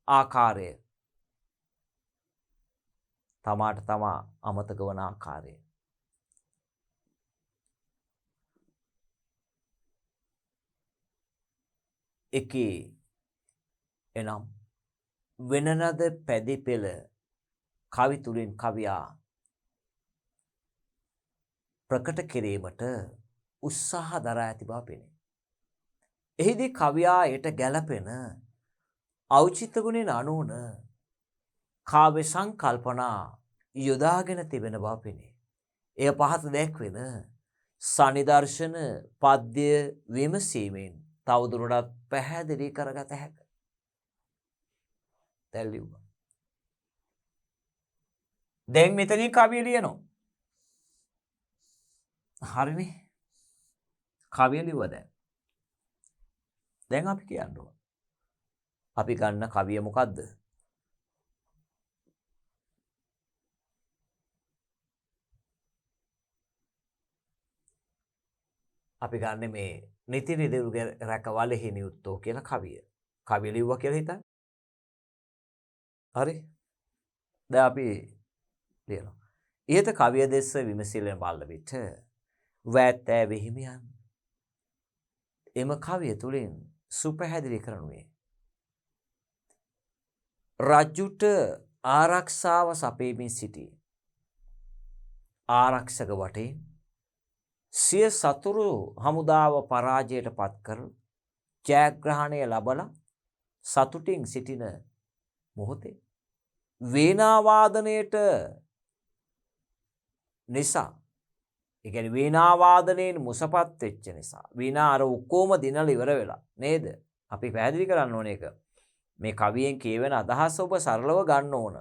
ආකාරය. තමාට තමා අමතක වන ආකාරය. එකේ එනම් වෙනනද පැදි පෙළ කවි තුලින් කවියා ප්‍රකට කිරීමට උත්සාහ දරා ඇති බව පෙනේ. එහිදී කවියා යට ගැළපෙන ඖචිත්‍ය ගුණෙන් අනුවන කාව්‍ය සංකල්පනා යොදාගෙන තිබෙන බව පෙනේ. එය පහත දැක්වෙන සනිදර්ශන පද්‍ය විමසීමෙන් තවදුරටත් පැහැදිලි කරගත හැක. දැල්ලිව්වා. දැන් මෙතනින් කවිය ලියනවා. හරිනේ. කවිය ලිව්වා දැන්. දැන් අපි කියන්න ඕන. අපි ගන්න කවිය මොකද්ද? අපි ගන්න මේ නිති නිදුගේ රැකවලෙහි නියුත්තෝ කියන කවිය. කවිය ලිව්වා කියලා හිතන්න. හරි. දැන් අපි ලියනවා. ඊට කවිය දෙස්ස විමසිල්ලෙන් බලන විට වැත්තෑ විහිමියන් එම කවිය තුලින් සුපැහැදිලි කරනුයේ රජුට ආරක්ෂාව සපයමින් සිටි ආරක්ෂක වටේ සිය සතුරු හමුදාව පරාජයට පත් කර ජයග්‍රහණය ලබලා සතුටින් සිටින මොහොතේ වේනා වාදනයේට නිසා ඒ කියන්නේ වේනා වාදනයෙන් මුසපත් වෙච්ච නිසා වේනා අර ඔක්කොම දිනලා ඉවර වෙලා නේද? අපි පැහැදිලි කරන්න ඕනේ ඒක. මේ කවියෙන් කියවෙන අදහස ඔබ සරලව ගන්න ඕන.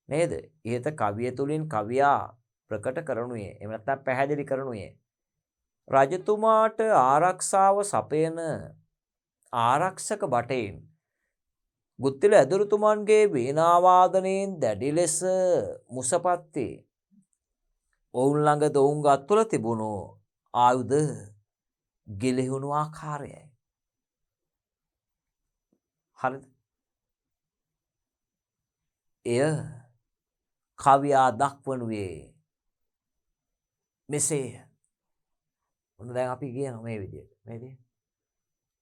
නේද? ඊට කවිය තුලින් කවියා ප්‍රකට කරනුයේ එහෙම නැත්නම් පැහැදිලි කරනුයේ රජතුමාට ආරක්ෂාව සපයන ආරක්ෂක බටේන් ගුත්තිල ඇදුරුතුමන්ගේ වේනා වාදනයෙන් දැඩි ලෙස මුසපත් වේ. ඔවුන් ළඟ ඔවුන් අත්වල තිබුණු ආයුධ ගිලිහුණු ආකාරයයි. හරිද? එය කවියා දක්වනුයේ මෙසේ. ඔන්න දැන් අපි කියන මේ විදිහට නේද?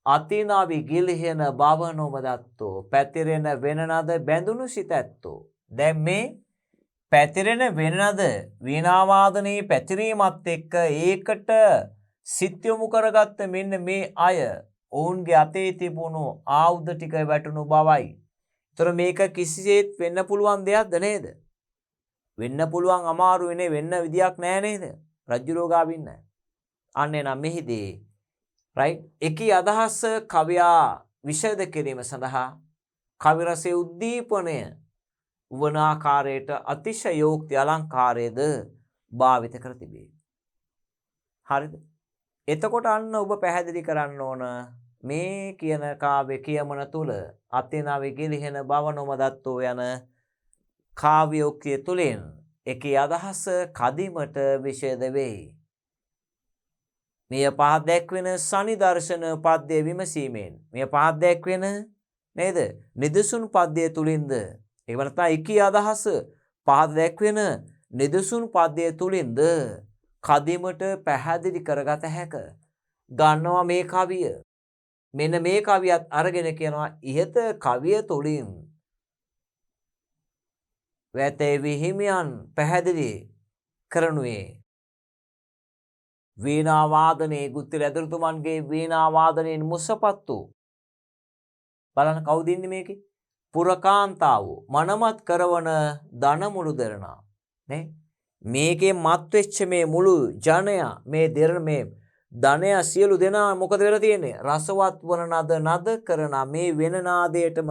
අතිනාවි ගිලිහෙන බව නොමදත්තෝ පැතිරෙන වෙනනද බැඳුණු සිත ඇත්තෝ. දැන් මේ පැතිරෙන වෙනනද වීණා වාදනයේ පැතිරීමත් එක්ක ඒකට සිත් යොමු කරගත්ත මෙන්න මේ අය ඔවුන්ගේ අතේ තිබුණු ආයුධ ටික වැටුණු බවයි. ඒතර මේක කිසිසේත් වෙන්න පුළුවන් දෙයක්ද නේද? වෙන්න පුළුවන් අමාරු වෙන්නේ වෙන්න විදියක් නෑ නේද? රජ්ජුරෝ ගාවින් නෑ. අන්න එනම් මෙහිදී රයිට් එකී අදහස කවියා විෂද කිරීම සඳහා කවි රසයේ උද්දීපනය වන ආකාරයට අතිශයෝක්ති අලංකාරයේද භාවිත කර තිබේ. හරිද? එතකොට අන්න ඔබ පැහැදිලි කරන්න ඕන මේ කියන කාව්‍ය කියමන තුල අතිනාවි ගිලිහෙන බව නොමදත්තෝ යන කාව්‍යෝක්තිය තුලින් එකී අදහස කදිමට විෂද වේ. මේ පහත් දැක්වෙන සනිදර්ශන පද්‍ය විමසීමෙන් මේ පහත් දැක්වෙන නේද? නිදසුන් පද්‍ය තුලින්ද ඒ වරතා එකී අදහස පහත් දැක්වෙන නිදසුන් පද්‍ය තුලින්ද කදිමට පැහැදිලි කරගත හැක. ගන්නවා මේ කවිය. මෙන්න මේ කවියත් අරගෙන කියනවා ඉහත කවිය තුලින් වැතේ විහිමියන් පැහැදිලි කරනුයේ වීණා වාදනයේ ගුත්තිල ඇදුරුතුමන්ගේ වීණා වාදනයෙන් මුසපත් වූ බලන්න කවුද ඉන්නේ මේකේ? පුරකාන්තාව මනමත් කරවන ධනමුළු දරනා නේ මේකේ මත් වෙච්ච මේ මුළු ජනයා මේ මේ ධනය සියලු දෙනා මොකද වෙලා තියෙන්නේ? රසවත් වන නද කරන මේ වෙන නාදයටම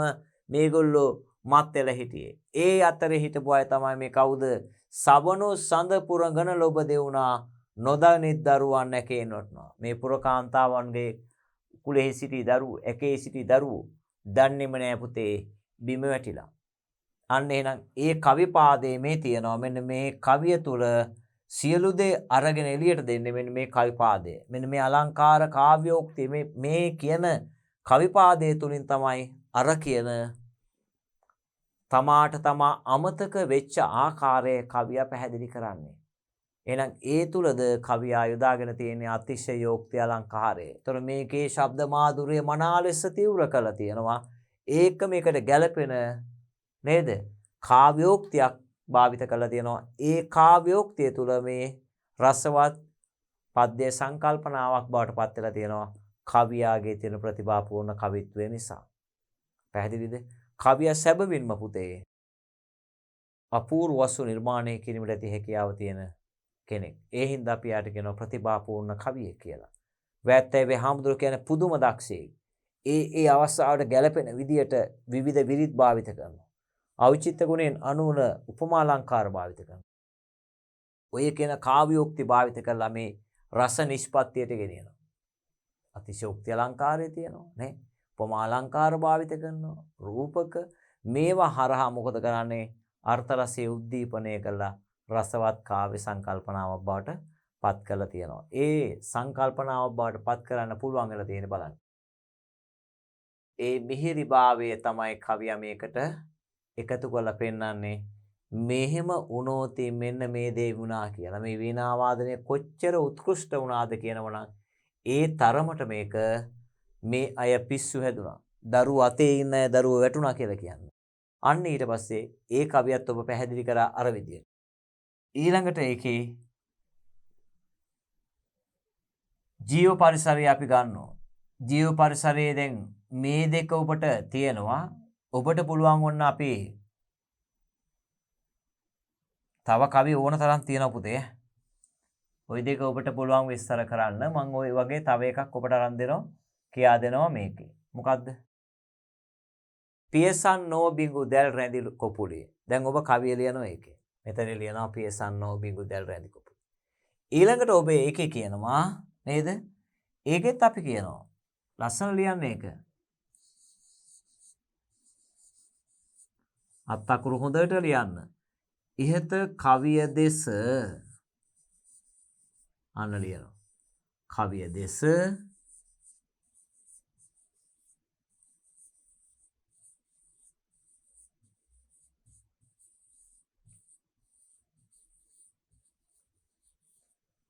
මේගොල්ලෝ මත් වෙලා හිටියේ. ඒ අතරේ හිටපු අය තමයි මේ කවුද? සවනෝ සඳ පුරගන ලොබ දෙවුනා නොදනිත් දරුවන් නැකේ නොටනවා. මේ පුරකාන්තාවන්ගේ කුලෙහි සිටි දරුවෝ එකේ සිටි දරුවෝ දන්නේම නෑ පුතේ බිම වැටිලා. අන්න එහෙනම් ඒ කවි පාදයේ මේ තියෙනවා මෙන්න මේ කවිය තුල සියලු දේ අරගෙන එළියට දෙන්නේ මෙන්න මේ කවිපාදය. මෙන්න මේ අලංකාර කාව්‍යෝක්තිය මේ කියන කවිපාදයේ තුලින් තමයි අර කියන තමාට තමා අමතක වෙච්ච ආකාරයේ කවියා පැහැදිලි කරන්නේ. එහෙනම් ඒ තුලද කවියා යොදාගෙන තියෙන අතිශයෝක්ති අලංකාරය. ඒතර මේකේ ශබ්ද මාධුර්ය මනා ලෙස තීව්‍ර කරලා තියෙනවා. ඒක මේකට ගැළපෙන නේද? කාව්‍යෝක්තියක් භාවිත කරලා තියෙනවා. ඒ කාව්‍යෝක්තිය තුල මේ රසවත් පද්‍ය සංකල්පනාවක් බවට පත් වෙලා තියෙනවා. කවියාගේ තියෙන ප්‍රතිභාපූර්ණ කවිත්වය නිසා. පැහැදිලිද? කවියා සැබවින්ම පුතේ අපූර්ව වස්තු නිර්මාණය කිරීමට ඇති හැකියාව තියෙන කෙනෙක්. ඒ හින්දා අපි යාට කියනවා ප්‍රතිභාපූර්ණ කවියෙක් කියලා. වැත්තේ හාමුදුරුවෝ කියන්නේ පුදුම දක්ෂයෙක්. ඒ අවස්ථාවට ගැළපෙන විදියට විවිධ විරිත් භාවිත කරනවා. ඖචිත්‍ය ගුණයෙන් අනුන උපමා අලංකාර භාවිත කරනවා. ඔය කියන කාව්‍යෝක්ති භාවිත කරලා මේ රස නිෂ්පත්තියට ගෙනියනවා. අතිශෝක්ති අලංකාරය තියෙනවා නේ. උපමා අලංකාර භාවිත කරනවා. රූපක මේවා හරහා මොකද කරන්නේ? අර්ථ රසයේ උද්දීපනය කළා රසවත් කාව්‍ය සංකල්පනාවක් බවට පත් කරලා තියෙනවා. ඒ සංකල්පනාවක් බවට පත් කරන්න පුළුවන් වෙලා තියෙන බලන්න. ඒ මිහිරිභාවය තමයි කවියා මේකට එකතු කරලා පෙන්නන්නේ. මෙහෙම වුණොත් මෙන්න මේ දේ වුණා කියලා. මේ වීණා වාදනය කොච්චර උත්කෘෂ්ඨ වුණාද කියනවනම් ඒ තරමට මේක මේ අය පිස්සු හැදුනා. දරුවෝ අතේ ඉන්න අය දරුවෝ වැටුණා කියලා කියන්නේ. අන්න ඊට පස්සේ ඒ කවියත් ඔබ පැහැදිලි කරා අර විදියට. ඊළඟට ඒකේ ජීව පරිසරය අපි ගන්නවා. ජීව පරිසරයේ දැන් මේ දෙක ඔබට තියෙනවා. ඔබට පුළුවන් වුණ අපි තව කවි ඕන තරම් තියෙනවා පුතේ. ওই දෙක ඔබට පුළුවන් විස්තර කරන්න. මම ওই වගේ තව එකක් ඔබට අරන් දෙනවා. කියා දෙනවා මේකේ. මොකද්ද? පියසන් නෝ බිඟු දැල් රැඳි කොපුලේ. දැන් ඔබ කවිය ලියනවා ඒකේ. මෙතන ලියනවා පියසන් නෝ බිඟු දැල් රැඳි කොපුලේ. ඊළඟට ඔබ ඒකේ කියනවා නේද? ඒකෙත් අපි කියනවා. ලස්සන ලියන්න ඒක. අත් අකුරු හොඳට ලියන්න. ඉහත කවිය දෙස අන්න ලියනවා. කවිය දෙස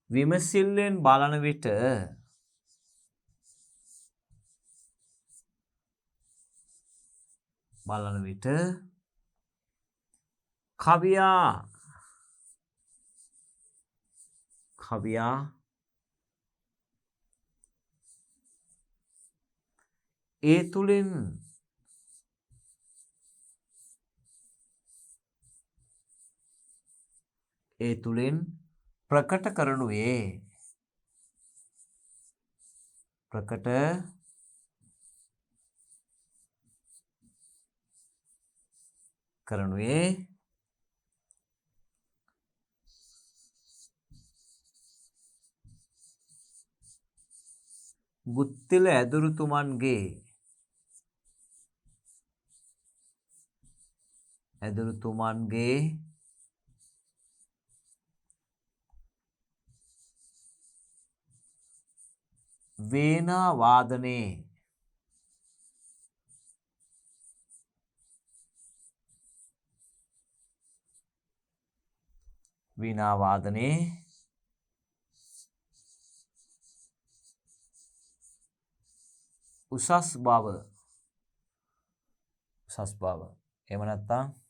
විමසිල්ලෙන් බලන විට කවියා ඒ තුලින් ප්‍රකට කරනුයේ ගුත්තිල ඇදුරුතුමන්ගේ වේනා වාදනයේ උසස් බව එහෙම නැත්නම්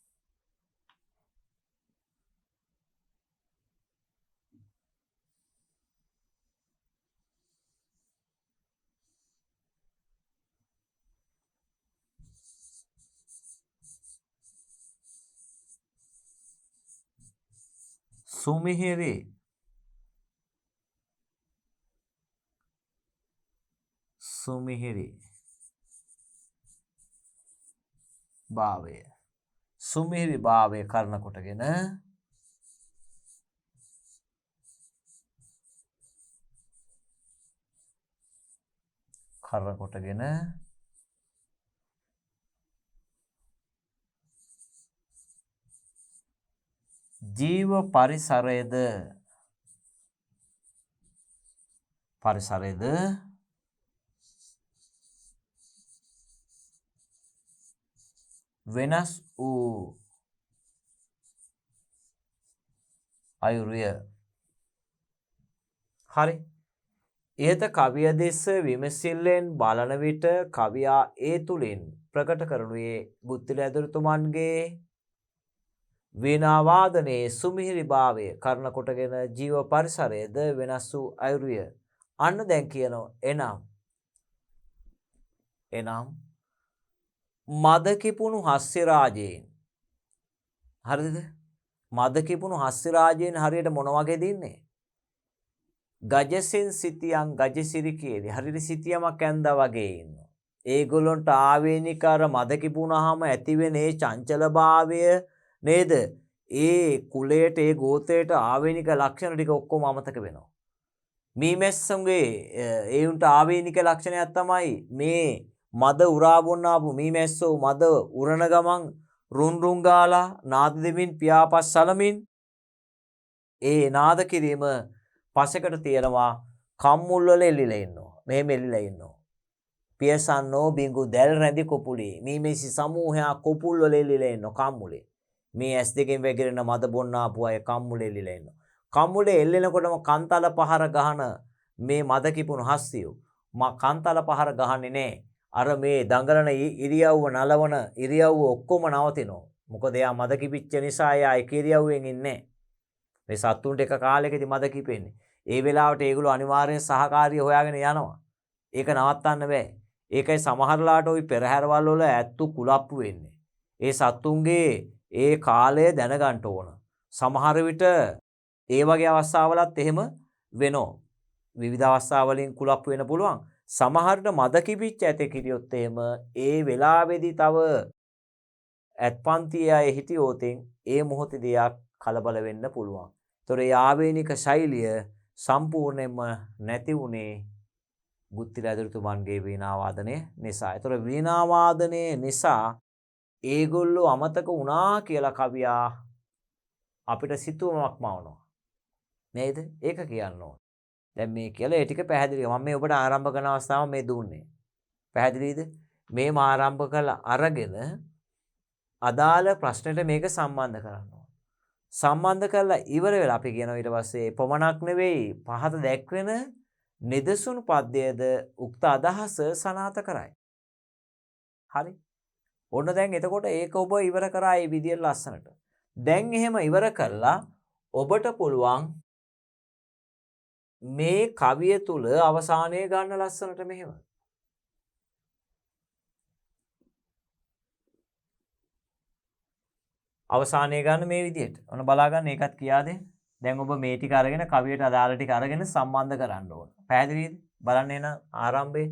සුමිහිරි භාවය කරන කොටගෙන ජීව පරිසරයද පරිසරයේද වෙනස් වූ අයුරුය. හරි. ඉහත කවිය දෙස විමසිල්ලෙන් බලන විට කවියා ඒ තුලින් ප්‍රකට කරනුයේ ගුත්තිල ඇදුරුතුමන්ගේ වීණා වාදනයේ සුමිහිරිභාවය කරන කොටගෙන ජීව පරිසරයේද වෙනස් වූ අයුරුය. අන්න දැන් කියනවා එනම් මද කිපුණු හස්්‍ය රාජයෙන්. හරිද? මද කිපුණු හස්්‍ය රාජයෙන් හරියට මොන වගේද ඉන්නේ? ගජසින් සිටියන් ගජසිරිකේදී හරියට සිටියමක් ඇඳා වගේ ඉන්නවා. ඒගොල්ලන්ට ආවේනික අර මද කිපුණාම ඇතිවෙන ඒ චංචලභාවය නේද? ඒ කුලයට ඒ ගෝත්‍රයට ආවේනික ලක්ෂණ ටික ඔක්කොම අමතක වෙනවා. මීමැස්සුන්ගේ ඒ උන්ට ආවේනික ලක්ෂණයක් තමයි මේ මද උරා බොන්න ආපු මීමැස්සෝ මද උරන ගමන් රුන් ගාලා නාද දෙමින් පියාපස් සලමින් ඒ නාද කිරීම පසෙකට තියෙනවා කම්මුල් වල එල්ලිලා ඉන්නවා. මෙහෙම එල්ලිලා ඉන්නවා. පියසන්නෝ බිඟු දැල් රැඳි කොපුලේ මීමැසි සමූහයක් කොපුල් වල එල්ලිලා ඉන්නවා කම්මුලේ. මේ ඇස් දෙකෙන් වැగిරෙන මද බොන්න ආපු අය කම්මුලේ එල්ලිලා ඉන්නවා. කම්මුලේ එල්ලෙනකොටම කන්තල පහර ගහන මේ මද කිපුණු හස්තියෝ කන්තල පහර ගහන්නේ නැහැ. අර මේ දඟලන ඉරියව්ව නලවන ඉරියව්ව ඔක්කොම නවතිනවා. මොකද එයා මද කිපිච්ච නිසා එයා එක ඉරියව්වෙන් ඉන්නේ. මේ සත්තුන්ට එක කාලයකදී මද කිපෙන්නේ. ඒ වෙලාවට ඒගොල්ලෝ අනිවාර්යෙන් සහකාරිය හොයාගෙන යනවා. ඒක නවත්තන්න බෑ. ඒකයි සමහරලාට ওই පෙරහැරවල් වල ඇත්තු කුලප්පු වෙන්නේ. ඒ සත්තුන්ගේ ඒ කාලය දැනගන්න ඕන. සමහර විට ඒ වගේ අවස්ථාවලත් එහෙම වෙනවා. විවිධ අවස්ථාවලින් කුලප්පු වෙන්න පුළුවන්. සමහරට මද කිපිච්ච ඇතෙක් හිටියොත් එහෙම ඒ වෙලාවේදී තව ඇත්පන්ති අය හිටියොත් ඒ මොහොතේදී කලබල වෙන්න පුළුවන්. ඒතොර ඒ ආවේනික ශෛලිය සම්පූර්ණයෙන්ම නැති වුණේ ගුත්තිල ඇදුරුතුමන්ගේ වීණා වාදනය නිසා. ඒතොර වීණා වාදනය නිසා ඒගොල්ලෝ අමතක වුණා කියලා කවියා අපිට සිතුවමක් මවනවා. නේද? ඒක කියන්න ඕන. දැන් මේ කියලා ඒ ටික පැහැදිලිව මම මේ ඔබට ආරම්භ කරන අවස්ථාව මේ දුන්නේ. පැහැදිලිද? මේම ආරම්භ කළා අරගෙන අදාළ ප්‍රශ්නෙට මේක සම්බන්ධ කරන්න ඕන. සම්බන්ධ කරලා ඉවර වෙලා අපි කියනවා ඊට පස්සේ පොමණක් නෙවෙයි පහත දැක්වෙන නිදසුන් පද්‍යයද උක්ත අදහස සනාථ කරයි. හරි? ඔන්න දැන් එතකොට ඒක ඔබ ඉවර කරා මේ විදියට ලස්සනට. දැන් එහෙම ඉවර කළා ඔබට පුළුවන් මේ කවිය තුල අවසානයේ ගන්න ලස්සනට මෙහෙම. අවසානයේ ගන්න මේ විදියට. ඔන්න බලා ගන්න ඒකත් කියා දෙන්න. දැන් ඔබ මේ ටික අරගෙන කවියට අදාළ ටික අරගෙන සම්බන්ධ කරන්න ඕන. පැහැදිලිද? බලන්න එන ආරම්භයේ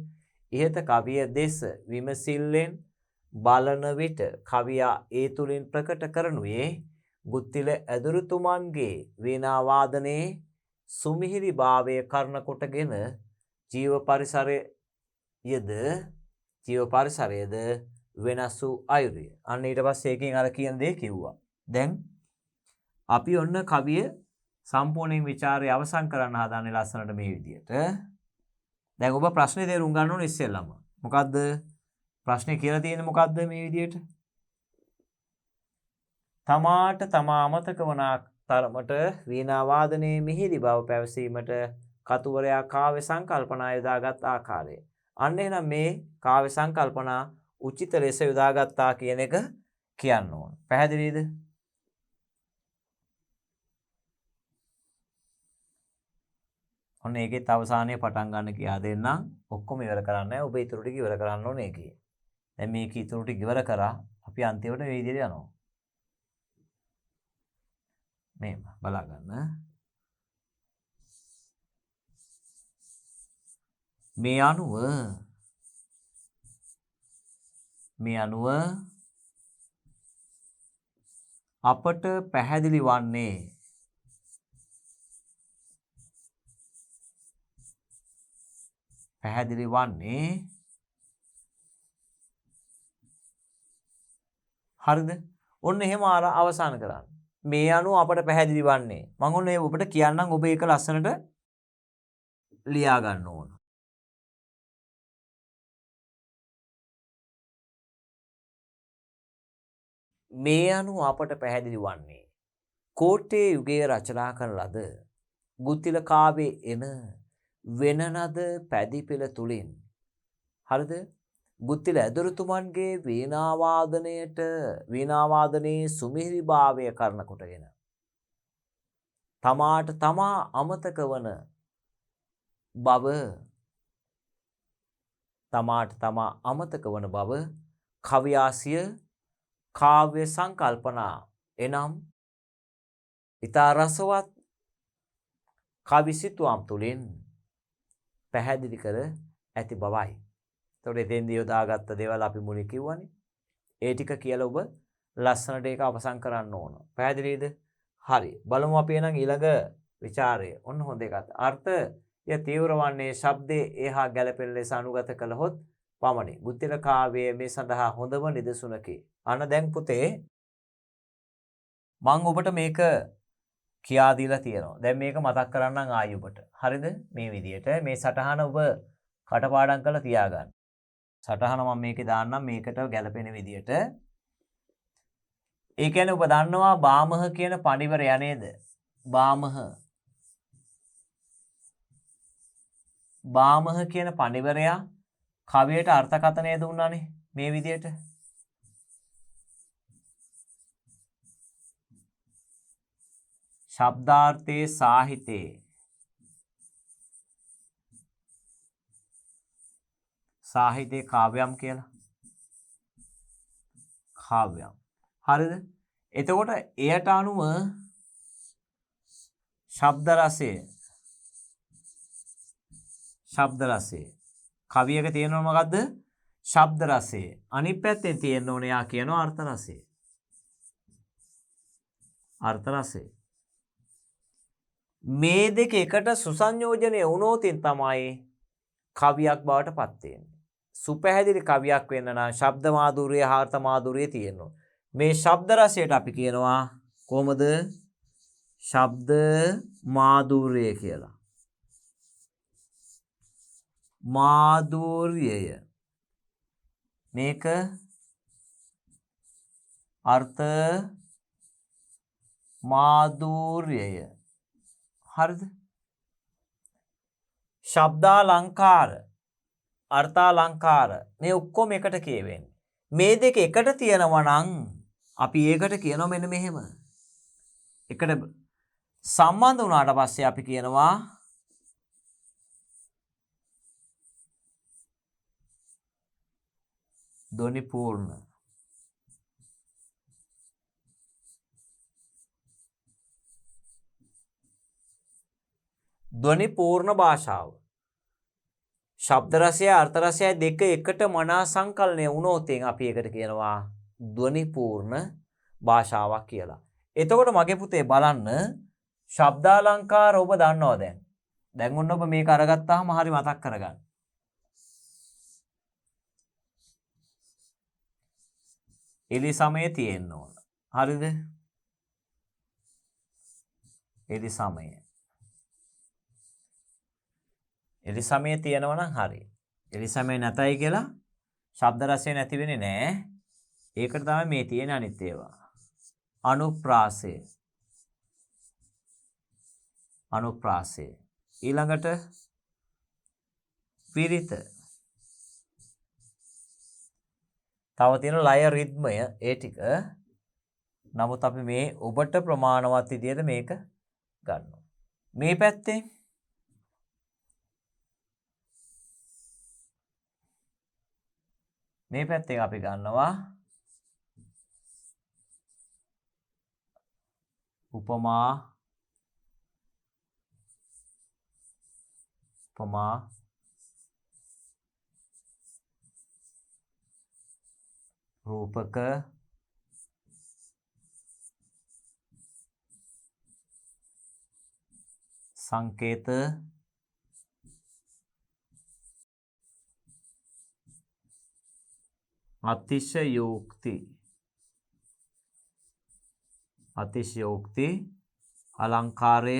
ඉහත කවිය දෙස විමසිල්ලෙන් බලන විට කවියා ඒ තුලින් ප්‍රකට කරනුයේ ගුත්තිල ඇදුරුතුමන්ගේ වීණා වාදනයේ සුමිහිරි භාවය කරන කොටගෙන ජීව පරිසරයේද වෙනස් වූ අයුරිය. අන්න ඊට පස්සේ ඒකෙන් අර කියන දේ කිව්වා. දැන් අපි ඔන්න කවිය සම්පූර්ණයෙන් ਵਿਚාරය අවසන් කරන්න හදාන්නේ ලස්සනට මේ විදියට. දැන් ඔබ ප්‍රශ්නේ තේරුම් ගන්න ඕනේ ඉස්සෙල්ලම. මොකද්ද? ප්‍රශ්නේ කියලා තියෙන්නේ මොකද්ද මේ විදියට? තමාට තමා අමතක වන තරමට වීණා වාදනයේ මිහිරි බව පැවසීමට කතුවරයා කාව්‍ය සංකල්පනා යොදාගත් ආකාරය. අන්න එහෙනම් මේ කාව්‍ය සංකල්පනා උචිත ලෙස යොදාගත්තා කියන එක කියන්න ඕන. පැහැදිලිද? ඔන්න ඒකෙත් අවසානයේ පටන් ගන්න කියා දෙන්නම්. ඔක්කොම ඉවර කරන්න නැහැ. ඔබ ඊටු ටික ඉවර කරන්න ඕනේ ඒකේ. දැන් මේක ඊටු ටික ඉවර කරා අපි අන්තිමට මේ විදිහට යනවා. මේම බලා ගන්න. මේ අනුව අපට පැහැදිලි වන්නේ හරිද? ඔන්න එහෙම අවසන් කරන්න. මේ අනුව අපට පැහැදිලි වන්නේ මම ඔන්න ඔබට කියන්නම් ඔබ ඒක ලස්සනට ලියා ගන්න ඕන. මේ අනුව අපට පැහැදිලි වන්නේ කෝට්ටේ යුගයේ රචනා කරන ලද ගුත්තිල කාව්‍යයේ එන වෙනනද පැදිපෙළ තුලින් හරිද ගුත්තිල ඇදුරුතුමන්ගේ වීණාවාදනයේ සුමිහිරිභාවය කරන කොටගෙන තමාට තමා අමතක වන බව කවියාසිය කාව්‍ය සංකල්පනා එනම් ඉතා රසවත් කවි සිතුවම් තුළින් පැහැදිලි කර ඇති බවයි. එතකොට එතෙන්දී යොදාගත්ත දේවල් අපි මුලින් කිව්වනේ. ඒ ටික කියලා ඔබ ලස්සනට ඒක අවසන් කරන්න ඕන. පැහැදිලිද? හරි. බලමු අපි එහෙනම් ඊළඟ ਵਿਚාරය. ඔන්න හොඳ එකක්. අර්ථය තීව්‍ර වන්නේ ශබ්දයේ එහා ගැළපෙන ලෙස අනුගත කළහොත් පමණි. ගුත්තිල කාව්‍යයේ මේ සඳහා හොඳම නිදසුනකි. අන්න දැන් පුතේ මම ඔබට මේක කියා දීලා තියෙනවා. දැන් මේක මතක් කරන්නම් ආයි ඔබට. හරිද? මේ විදියට මේ සටහන ඔබ කටපාඩම් කරලා තියාගන්න. සටහන මම මේකේ දාන්නම් මේකට ගැළපෙන විදියට. ඒ කියන්නේ ඔබ දන්නවා බාමහ කියන පඬිවරයා නේද? බාමහ කියන පඬිවරයා කවියට අර්ථකථනය දුන්නානේ මේ විදියට. ශබ්දාර්ථයේ සාහිත්‍යයේ කාව්‍යම් කියලා. කාව්‍යම්. හරිද? එතකොට එයට අනුව ශබ්ද රසය කවියක තියෙනවා මොකද්ද? ශබ්ද රසය. අනිත් පැත්තේ තියෙන්න ඕනේ යා කියනවා අර්ථ රසය. මේ දෙක එකට සුසංයෝජනය වුණොතින් තමයි කවියක් බවට පත් වෙන්නේ. සුපැහැදිලි කවියක් වෙන්න නම් ශබ්ද මාධුර්යය අර්ථ මාධුර්යය තියෙනවා. මේ ශබ්ද රසයට අපි කියනවා කොහොමද? ශබ්ද මාධුර්යය කියලා. මාධුර්යය. මේක අර්ථ මාධුර්යය. හරිද? ශබ්දාලංකාර අර්ථාලංකාර මේ ඔක්කොම එකට කියවෙන්නේ. මේ දෙක එකට තියෙනවා නම් අපි ඒකට කියනවා මෙන්න මෙහෙම. එකට සම්බන්ධ වුණාට පස්සේ අපි කියනවා ධ්වනි පූර්ණ. ධ්වනි පූර්ණ භාෂාව. ශබ්ද රසය අර්ථ රසය දෙක එකට මනා සංකලනය වුණොත් අපි ඒකට කියනවා ධ්වනි පූර්ණ භාෂාවක් කියලා. එතකොට මගේ පුතේ බලන්න ශබ්දාලංකාර ඔබ දන්නවා දැන්. දැන් ඔන්න ඔබ මේක අරගත්තාම හරි මතක් කරගන්න. එලි සමය තියෙන්න ඕන. හරිද? එලි සමය. එලි සමය තියෙනවා නම් හරි. එලි සමය නැතයි කියලා ශබ්ද රසය නැති වෙන්නේ නැහැ. ඒකට තමයි මේ තියෙන අනිත් ඒවා. අනුප්‍රාසය. ඊළඟට පිරිත. තව තියෙන ලය රිද්මය ඒ ටික. නමුත් අපි මේ ඔබට ප්‍රමාණවත් විදියට මේක ගන්නවා. මේ පැත්තෙන් අපි ගන්නවා උපමා රූපක සංකේත අතිශයෝක්ති අලංකාරය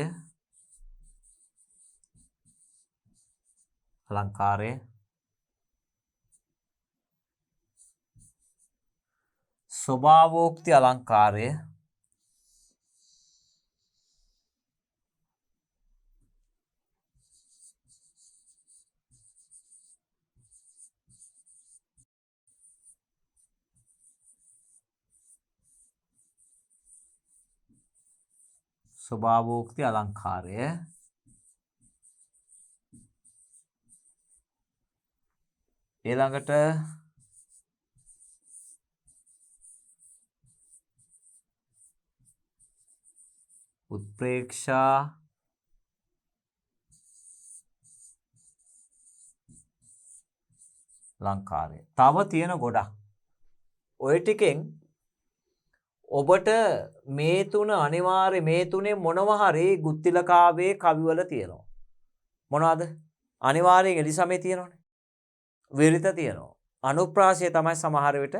අලංකාරය ස්වභාවෝක්ති අලංකාරය ස්වභාවෝක්ති අලංකාරය ඊළඟට උත්ප්‍රේක්ෂා අලංකාරය තව තියෙන ගොඩක් ඔය ටිකෙන් ඔබට මේ තුන අනිවාර්ය මේ තුනේ මොනවා හරි ගුත්තිලකාවේ කවිවල තියෙනවා මොනවාද අනිවාර්යෙන් එලිසමේ තියෙනවනේ විරිත තියෙනවා අනුප්‍රාසය තමයි සමහර විට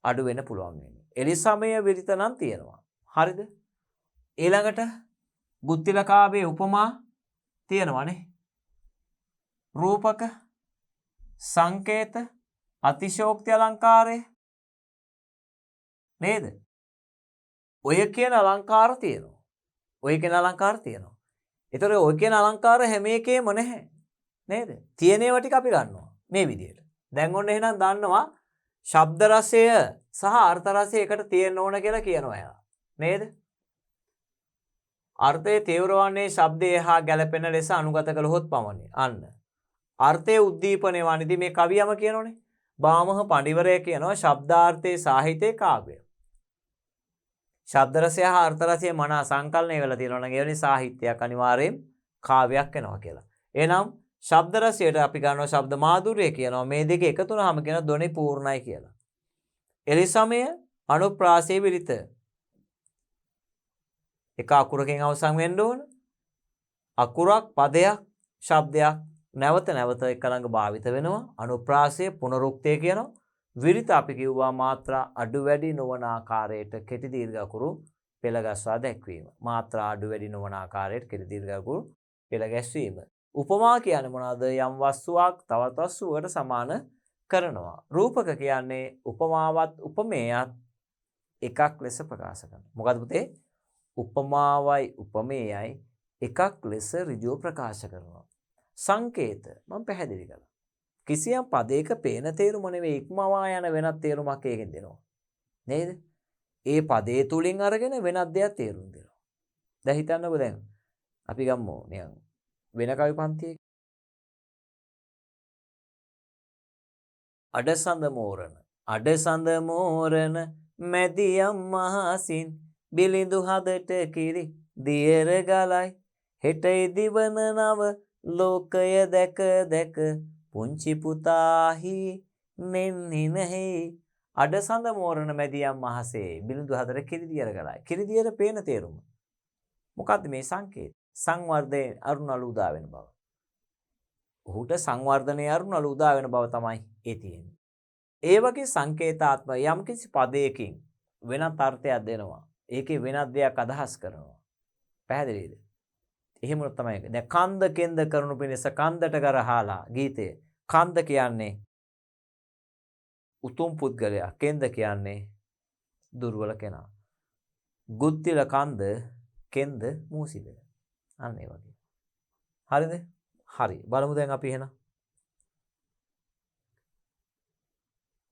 අඩු වෙන්න පුළුවන් වෙන්නේ එලිසමය විරිත නම් තියෙනවා හරිද ඊළඟට ගුත්තිලකාවේ උපමා තියෙනවානේ රූපක සංකේත අතිශෝක්ති අලංකාරය නේද ඔය කියන අලංකාර තියෙනවා ඔය කියන අලංකාර තියෙනවා ඒතර ඔය කියන අලංකාර හැම එකේම නැහැ නේද තියෙන ඒවා ටික අපි ගන්නවා මේ විදිහට දැන් ඔන්න එහෙනම් දන්නවා ශබ්ද රසය සහ අර්ථ රසය එකට තියෙන්න ඕන කියලා කියනවා එයා නේද අර්ථයේ තීව්‍ර වන්නේ ශබ්දයේ හා ගැළපෙන ලෙස අනුගත කළහොත් පමණි අන්න අර්ථයේ උද්දීපනය වනිදී මේ කවියම කියනෝනේ බාමහ පඬිවරය කියනවා ශබ්දාර්ථයේ සාහිත්‍යයේ කාව්‍ය ශබ්ද රසය හා අර්ථ රසය මනා සංකලනය වෙලා තියෙනවා නම් ඒ වෙන්නේ සාහිත්‍යයක් අනිවාර්යෙන් කාව්‍යයක් වෙනවා කියලා එහෙනම් ශබ්ද රසයට අපි ගන්නවා ශබ්ද මාධුර්යය කියනවා මේ දෙක එකතු වුනහම කියන ධ්වනි පූර්ණයි කියලා එලිසමය අනුප්‍රාසයේ විරිත එක අකුරකින් අවසන් වෙන්න ඕන අකුරක් පදයක් ශබ්දයක් නැවත නැවත එක ළඟ භාවිත වෙනවා අනුප්‍රාසය පුනරුක්තය කියනවා විරිත අපි කිව්වා මාත්‍රා අඩු වැඩි නොවන ආකාරයට කෙටි දීර්ඝ අකුරු පෙළ ගස්වා දැක්වීම මාත්‍රා අඩු වැඩි නොවන ආකාරයට කෙටි දීර්ඝ අකුරු පෙළ ගැස්වීම උපමා කියන්නේ මොනවාද යම් වස්තුවක් තවත් වස්තුවකට සමාන කරනවා රූපක කියන්නේ උපමාවත් උපමේයත් එකක් ලෙස ප්‍රකාශ කරනවා මොකද පුතේ උපමාවයි උපමේයයි එකක් ලෙස ඍජුව ප්‍රකාශ කරනවා සංකේත මම පැහැදිලි කළා කිසියම් පදයක පේන තේරුම නෙවෙයි ඉක්මවා යන වෙනත් තේරුමක් ඒකෙන් දෙනවා නේද ඒ පදේ තුලින් අරගෙන වෙනත් දෙයක් තේරුම් දෙනවා දැන් හිතන්නකෝ දැන් අපි ගමු නිකන් වෙන කවි පන්තියක අඩසඳ මෝරන මැදියම් මහසින් බිලිඳු හදට කිරි දියර ගලයි හෙටයි දිවන නව ලෝකය දැක දැක පුංචි පුතාහි නෙන්නේ නැහැ අඩසඳ මෝරන මැදියම් මහසේ බිලිඳු හදට කිරි දියර ගලයි කිරි දියර පේන තේරුම මොකද්ද මේ සංකේත සංවර්ධනයේ අරුණලු උදා වෙන බව. ඔහුට සංවර්ධනයේ අරුණලු උදා වෙන බව තමයි ඒ තියෙන්නේ. ඒ වගේ සංකේතාත්මක යම්කිසි පදයකින් වෙනත් අර්ථයක් දෙනවා. ඒකේ වෙනත් දෙයක් අදහස් කරනවා. පැහැදිලිද? එහෙම තමයි. දැන් කන්ද කෙන්ද කරුණු පිණිස කන්දට ගරහාලා ගීතය. කන්ද කියන්නේ උතුම් පුද්ගලයා. කෙන්ද කියන්නේ දුර්වල කෙනා. ගුත්තිල කන්ද කෙන්ද මූසිල. අන්න ඒ වගේ. හරිද? හරි. බලමු දැන් අපි එහෙනම්.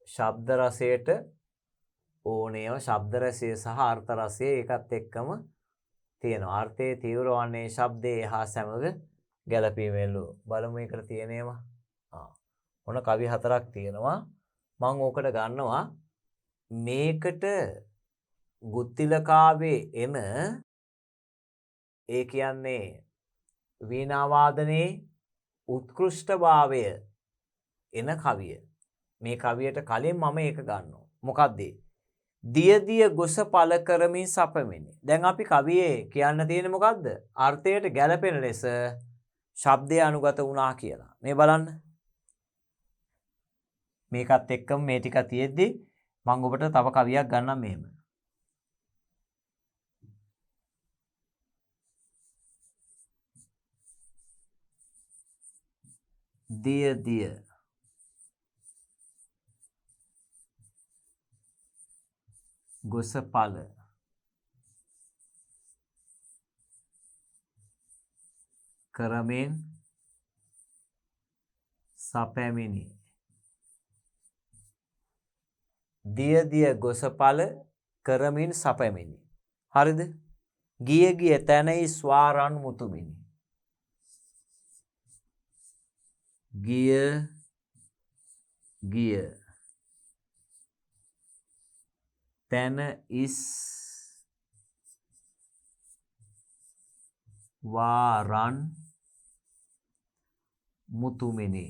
ශබ්ද රසයට ඕනේව ශබ්ද රසය සහ අර්ථ රසය ඒකත් එක්කම තියෙනවා. අර්ථයේ තීව්‍ර වන්නේ ශබ්දයේ හා සමග ගැළපීමෙන්ලු. බලමු මේකට තියෙනේවා. මොන කවි හතරක් තියෙනවා. මම ඕකට ගන්නවා මේකට ගුත්තිලකාවේ එන ඒ කියන්නේ වීණා වාදනයේ උත්කෘෂ්ඨභාවය එන කවිය. මේ කවියට කලින් මම ඒක ගන්නවා. මොකද්ද? දිය දිය ගොස පල කරමින් සපමිනි. දැන් අපි කවියේ කියන්න තියෙන්නේ මොකද්ද? අර්ථයට ගැළපෙන ලෙස ශබ්දය අනුගත වුණා කියලා. මේ බලන්න. මේකත් එක්කම මේ ටික තියෙද්දි මම ඔබට තව කවියක් ගන්නම් මෙහෙම. දිය දිය ගොස පල කරමින් සපැමිනි. දිය දිය ගොස පල කරමින් සපැමිනි. හරිද? ගිය ගිය තැනයි ස්වාරන් මුතුමිනි. ගිය ගිය තැන ඉස් වාරන් මුතුමිනි.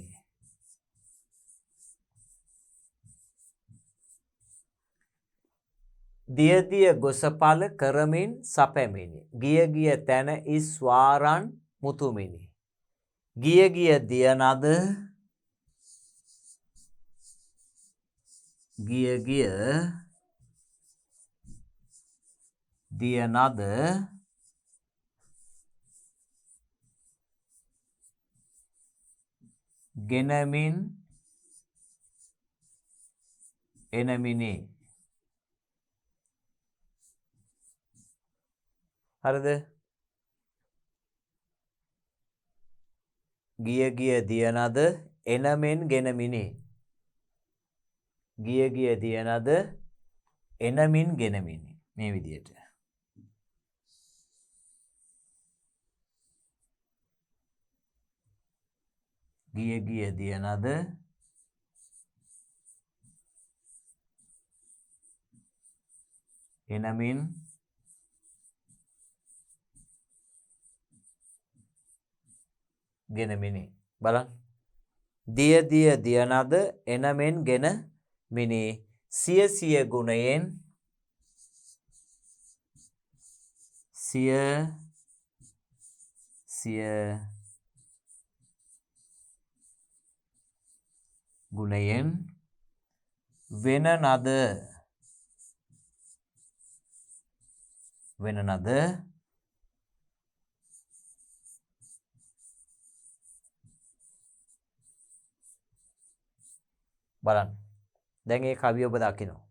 දිය දිය ගොස පල කරමින් සපැමිනි. ගිය ගිය තැන ඉස් වාරන් මුතුමිනි. ගිය ගිය දියනද ගිය ගිය දියනද ගෙනමින් එනමිනි. හරිද? ගිය ගිය දියනද එනමෙන් ගෙනමිනි. ගිය ගිය දියනද එනමින් ගෙනමිනි. මේ විදියට. ගිය ගිය දියනද එනමින් ගෙනමිනි. බලන්න. දිය දිය දියනද එනමෙන් ගෙන මිනි. සිය සිය ගුණයෙන් සිය සිය ගුණයෙන් වෙන නද වෙන නද බලන්න. දැන් ඒ කවිය ඔබ දකිනවා.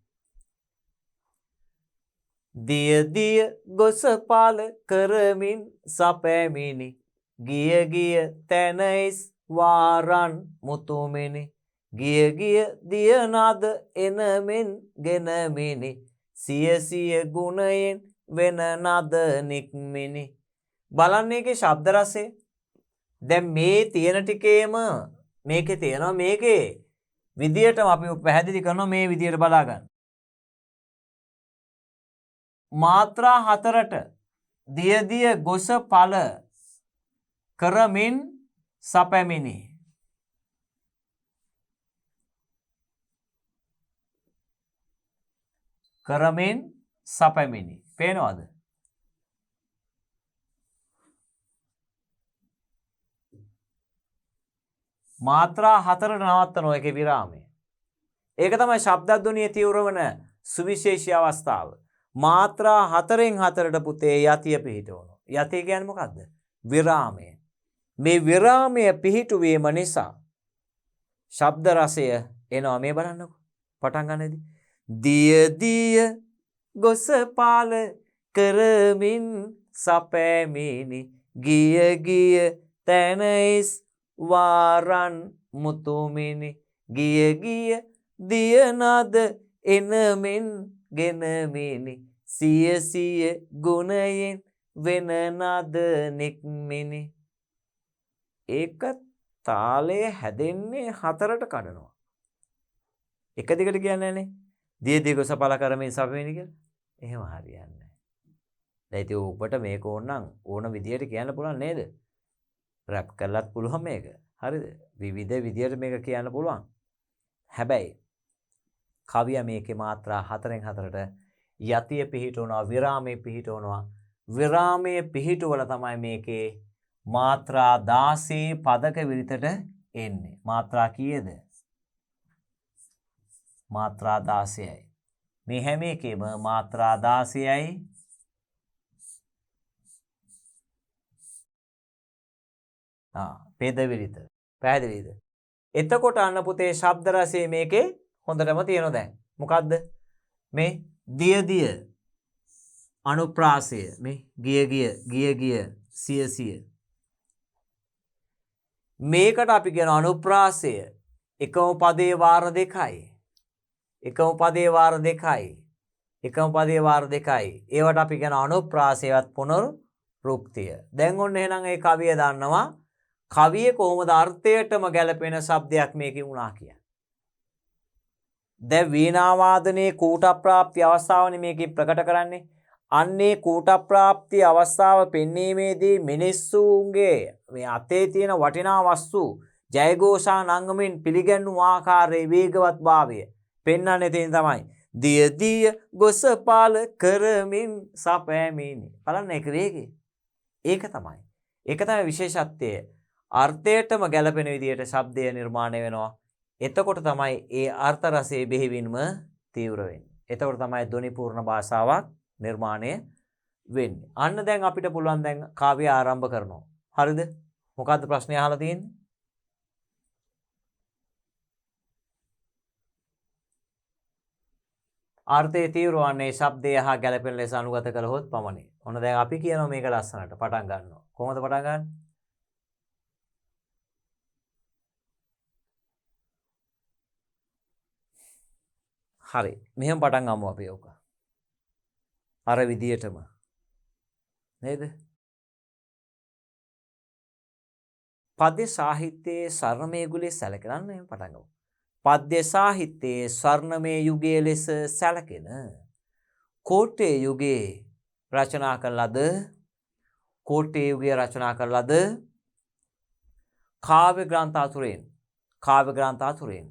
දිය දිය ගොස පාල කරමින් සපැමිනි. ගිය ගිය තැනයිස් වාරන් මුතුමිනි. ගිය ගිය දියනද එනමින් ගෙනමිනි. සිය සිය ගුණයෙන් වෙන නද නික්මිනි. බලන්න එකේ ශබ්ද රසය. දැන් මේ තියෙන ටිකේම මේකේ තියෙනවා මේකේ විදියටම අපි පැහැදිලි කරනවා මේ විදියට බලා ගන්න. මාත්‍රා හතරට දිය දිය ගොස පල කරමින් සපැමිනි. කරමින් සපැමිනි. පේනවද? මාත්‍රා හතරට නවත්තනවා ඒකේ විරාමය. ඒක තමයි ශබ්දධ්වනියේ තීව්‍ර වන සුවිශේෂී අවස්ථාව. මාත්‍රා හතරෙන් හතරට පුතේ යතිය පිහිටවනවා. යතිය කියන්නේ මොකද්ද? විරාමය. මේ විරාමය පිහිටුවීම නිසා ශබ්ද රසය එනවා. මේ බලන්නකෝ. පටන් ගන්නදී දිය දිය ගොස පාල කරමින් සපැමිනි. ගිය ගිය තැනයිස් වාරන් මුතුමිනි. ගිය ගිය දියනද එනමින් ගෙනමිනි. සිය සිය ගුණයෙන් වෙන නද නික්මිනි. ඒක තාලය හැදෙන්නේ හතරට කඩනවා. එක දිගට කියන්නේ නැනේ. දිය දිය ගොස පල කරමින් සපැමිනි කියලා. එහෙම හරියන්නේ නැහැ. දැන් ඉතින් ඔබට මේක ඕන විදියට කියන්න පුළුවන් නේද? රැප් කරලත් පුළුවන් මේක. හරිද? විවිධ විදියට මේක කියන්න පුළුවන්. හැබැයි කවිය මේකේ මාත්‍රා හතරෙන් හතරට යතිය පිහිටවනවා, විරාමයේ පිහිටවනවා. විරාමයේ පිහිටවල තමයි මේකේ මාත්‍රා 16 පදක විරිතට එන්නේ. මාත්‍රා කීයද? මාත්‍රා 16යි. මේ හැම එකේම මාත්‍රා 16යි. පෙද විරිත. පැහැදිලිද? එතකොට අන්න පුතේ ශබ්ද රසය මේකේ හොඳටම තියෙනවා දැන්. මොකද්ද? මේ දිය අනුප්‍රාසය මේ ගිය සිය මේකට අපි කියන අනුප්‍රාසය එකම පදේ වාර දෙකයි. ඒවට අපි කියන අනුප්‍රාසයවත් පුනරුක්තිය. දැන් ඔන්න එහෙනම් ඒ කවිය දන්නවා. කවිය කොහොමද අර්ථයටම ගැලපෙන શબ્දයක් මේකේ වුණා කියන්නේ. දැන් වීණා වාදනයේ කූට ප්‍රාප්ති අවස්ථාවනේ මේකේ ප්‍රකට කරන්නේ. අන්නේ කූට ප්‍රාප්ති අවස්ථාව පෙන්වීමේදී මිනිස්සුන්ගේ මේ අතේ තියෙන වටිනා වස්තු ජයഘോഷා නංගමින් පිළිගන්නු ආකාරයේ වේගවත් භාවය පෙන්වන්නේ තේින් තමයි. දිය ගොස පාල කරමින් සපෑමිනි. බලන්න ඒක වේගය. ඒක තමයි විශේෂත්වය. අර්ථයටම ගැලපෙන විදිහට ශබ්දය නිර්මාණය වෙනවා. එතකොට තමයි ඒ අර්ථ රසයේ බෙහෙවින්ම තීව්‍ර වෙන්නේ. එතකොට තමයි ධ්වනිපූර්ණ භාෂාවක් නිර්මාණය වෙන්නේ. අන්න දැන් අපිට පුළුවන් දැන් කාව්‍ය ආරම්භ කරනවා. හරිද? මොකද්ද ප්‍රශ්නේ අහලා තියෙන්නේ? අර්ථයේ තීව්‍ර වන්නේ ශබ්දය හා ගැලපෙන ලෙස අනුගත කළහොත් පමණයි. ඔන්න දැන් අපි කියනවා මේක ලස්සනට පටන් ගන්නවා. කොහොමද පටන් ගන්නේ? හරි. මෙහෙම පටන් ගමු අපි ඕක. අර විදියටම. නේද? පද්‍ය සාහිත්‍යයේ ස්වර්ණමය යුගයේ සැලකෙන එහෙම පටන් ගමු. පද්‍ය සාහිත්‍යයේ ස්වර්ණමය යුගයේ ලෙස සැලකෙන කෝට්ටේ යුගයේ රචනා කළ ලද කාව්‍ය ග්‍රන්ථ අතුරෙන්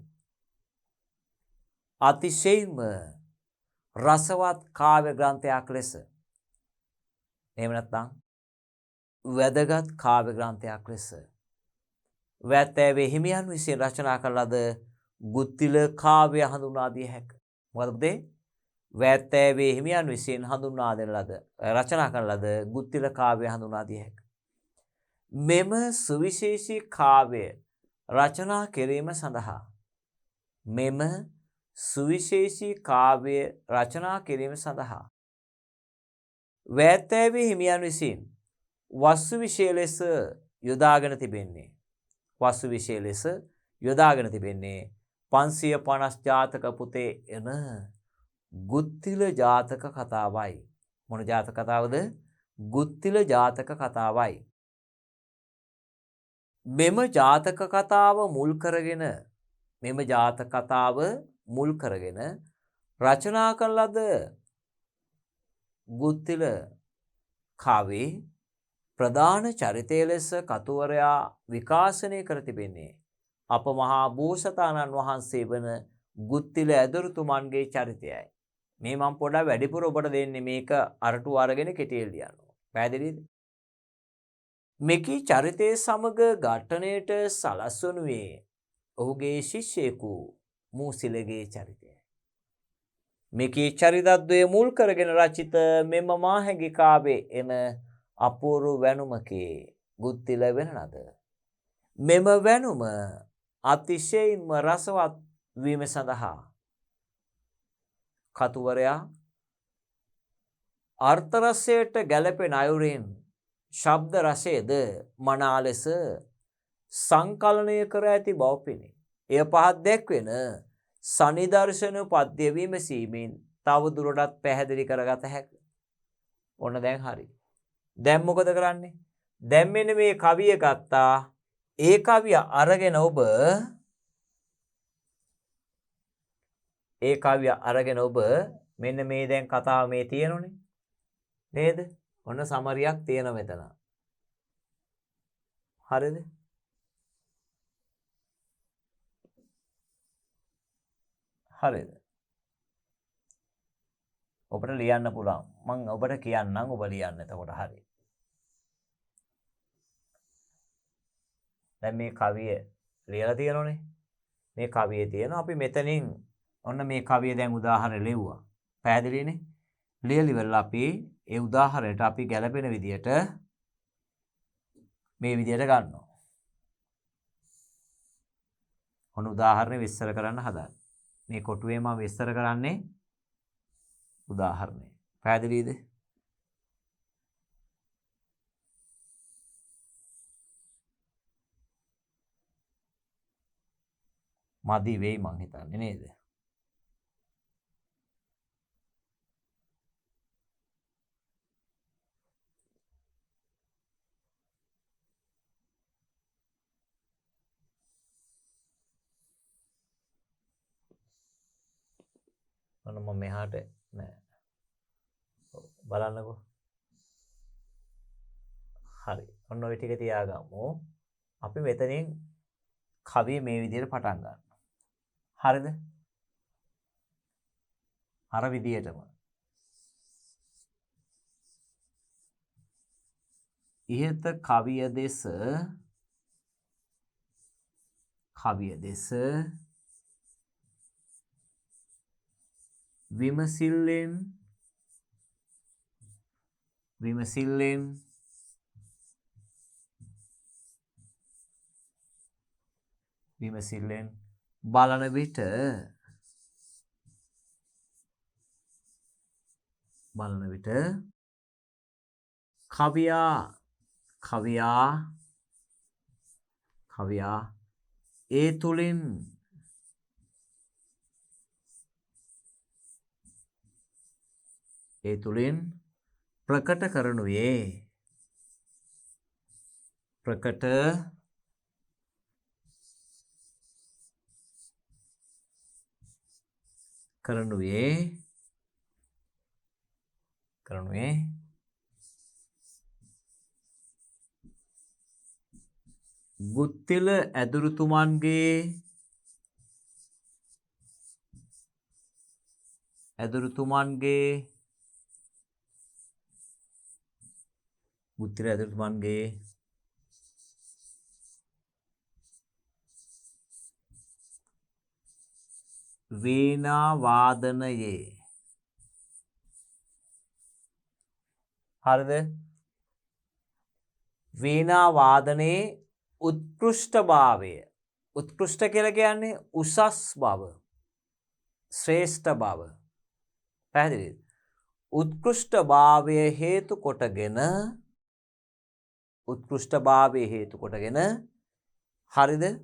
අතිශයින්ම රසවත් කාව්‍ය ග්‍රන්ථයක් ලෙස එහෙම නැත්නම් වැදගත් කාව්‍ය ග්‍රන්ථයක් ලෙස වැත්තෑවේ හිමියන් විසින් රචනා කළ ලද ගුත්තිල කාව්‍ය හඳුන්වා දිය හැකිය. මොකද පුතේ? වැත්තෑවේ හිමියන් විසින් හඳුන්වා දෙන ලද රචනා කළ ලද ගුත්තිල කාව්‍ය හඳුන්වා දිය හැකිය. මෙම සුවිශේෂී කාව්‍ය රචනා කිරීම සඳහා වැත්තෑවේ හිමියන් විසින් වස්තු විශේෂ ලෙස යොදාගෙන තිබෙන්නේ 550 ජාතක පුතේ එන ගුත්තිල ජාතක කතාවයි. මොන ජාතක කතාවද? ගුත්තිල ජාතක කතාවයි. මෙම ජාතක කතාව මුල් කරගෙන රචනා කළ ලද ගුත්තිල කාව්‍යයේ ප්‍රධාන චරිතය ලෙස කතුවරයා විකාශනය කර තිබෙන්නේ අප මහා බෝසතාණන් වහන්සේ වන ගුත්තිල ඇදුරුතුමන්ගේ චරිතයයි. මේ මම පොඩ්ඩක් වැඩිපුර ඔබට දෙන්නේ මේක අරටු අරගෙන කෙටියෙන් ලියන්න. පැහැදිලිද? මෙකී චරිතයේ සමග ඝට්ටණයට සලස්වනුයේ ඔහුගේ ශිෂ්‍යයෙකු මූසිලගේ චරිතයයි. මෙකී චරිතද්වය මුල් කරගෙන රචිත මෙම මාහැඟි කාව්‍යයේ එන අපූර්ව වැනුමකේ ගුත්තිල වෙන ලද මෙම වැනුම අතිශයින්ම රසවත් වීම සඳහා කතුවරයා අර්ථ රසයට ගැලපෙන අයුරින් ශබ්ද රසයේද මනා ලෙස සංකලනය කර ඇති බව පෙනේ. එය පහත් දැක්වෙන සනිදර්ශන පද්‍ය විමසීමෙන් තව දුරටත් පැහැදිලි කරගත හැකිය. ඔන්න දැන් හරි. දැන් මොකද කරන්නේ? දැන් මෙන්න මේ කවිය ගත්තා. ඒ කවිය අරගෙන ඔබ මෙන්න මේ දැන් කතාව මේ තියෙනුනේ නේද? ඔන්න සමරියක් තියෙන මෙතන. හරිද? ඔබට ලියන්න පුළුවන්. මම ඔබට කියන්නම් ඔබ ලියන්න. එතකොට හරි. දැන් මේ කවිය ලියලා තියෙනෝනේ. මේ කවියේ තියෙන අපි මෙතනින් ඔන්න මේ කවිය දැන් උදාහරණ ලිව්වා. පැහැදිලිනේ? ලියලිවලා අපි ඒ උදාහරණයට අපි ගැලපෙන විදියට මේ විදියට ගන්නවා. ඔන්න උදාහරණ විස්තර කරන්න හදන්නේ. මේ කොටුවේ මම විස්තර කරන්නේ උදාහරණය. පැහැදිලිද? මදි වෙයි මං හිතන්නේ නේද? ඔන්න මම මෙහාට නෑ. බලන්නකෝ. හරි. ඔන්න ඔය ටික තියාගමු. අපි මෙතනින් කවිය මේ විදිහට පටන් ගන්නවා. හරිද? අර විදිහටම. ඉහත කවිය දෙස විමසිල්ලෙන් බලන විට කවියා ඒ තුලින් ප්‍රකට කරනුයේ ගුත්තිල ඇදුරුතුමන්ගේ වීණා වාදනයේ හරිද? වීණා වාදනයේ උත්කෘෂ්ඨභාවය. උත්කෘෂ්ඨ කියලා කියන්නේ උසස් බව, ශ්‍රේෂ්ඨ බව. පැහැදිලිද? උත්කෘෂ්ඨභාවය හේතු කොටගෙන හරිද?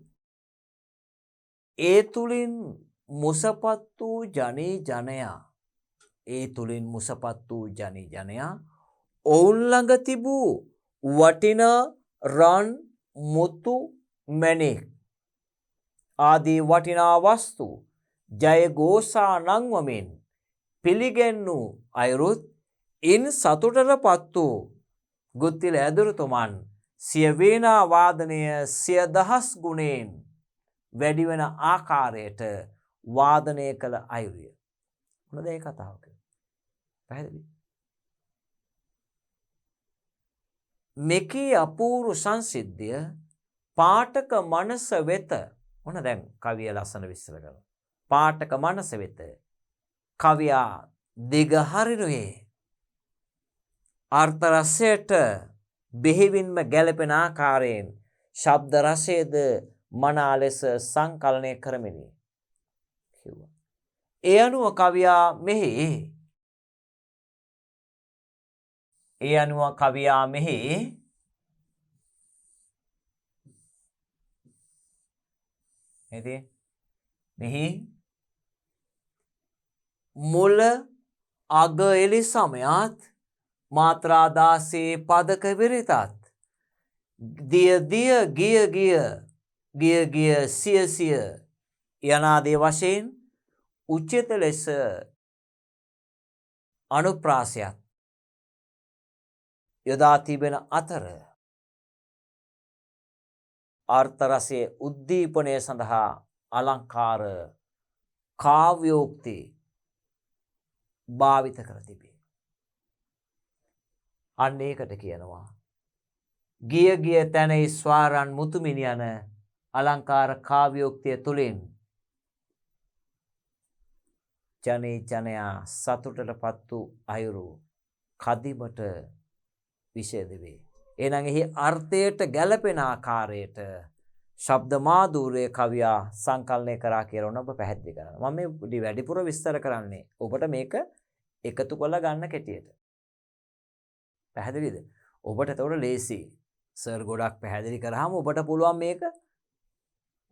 ඒ තුලින් මුසපත් වූ ජනයා ඔවුන් ළඟ තිබූ වටිනා රන් මුතු මැණික් ආදී වටිනා වස්තු ජයഘോഷා නංවමින් පිළිගැන්වූ අයුරුත් ඉන් සතුටටපත් වූ ගුත්තිල ඇදුරුතුමන් සිය වීණා වාදනය 10000 ගුණයෙන් වැඩි වෙන ආකාරයට වාදනය කළ අයුරිය. මොනද ඒ කතාව කියන්නේ? පැහැදිලි? මෙකී අපූර්ව සංසිද්ධිය පාඨක මනස වෙත මොන දැන් කවිය ලස්සන විස්තර කරනවා. පාඨක මනස වෙත කවියා දිගහරිනුයේ අර්ථ රසයට බෙහෙවින්ම ගැලපෙන ආකාරයෙන් ශබ්ද රසයේද මනා ලෙස සංකලනය කරමිනි කිව්වා. ඒ අනුව කවියා මෙහි මුල අග එලි සමයත් මාත්‍රා 16 පදක විරිතත් ගිය සිය යනාදී වශයෙන් උචිත ලෙස අනුප්‍රාසයත් යොදා තිබෙන අතර අර්ථ රසයේ උද්දීපනය සඳහා අලංකාර කාව්‍යෝක්ති භාවිත කර තිබේ. අන්න ඒකට කියනවා ගිය තැන ස්වාරන් මුතුමිනි යන අලංකාර කාව්‍යෝක්තිය තුලින් ජනයා සතුටටපත් වූ අයුරු කදිමට විශේෂ වේ. එහෙනම් එහි අර්ථයට ගැළපෙන ආකාරයට ශබ්ද මාධුර්ය කවියා සංකලනය කරා කියලා ඔන්න ඔබ පැහැදිලි කරනවා. මම මේ වැඩිපුර විස්තර කරන්නේ ඔබට මේක එකතු කරලා ගන්න කෙටියට. පැහැදිලිද? ඔබට එතකොට ලේසි. සර් ගොඩක් පැහැදිලි කරාම ඔබට පුළුවන් මේක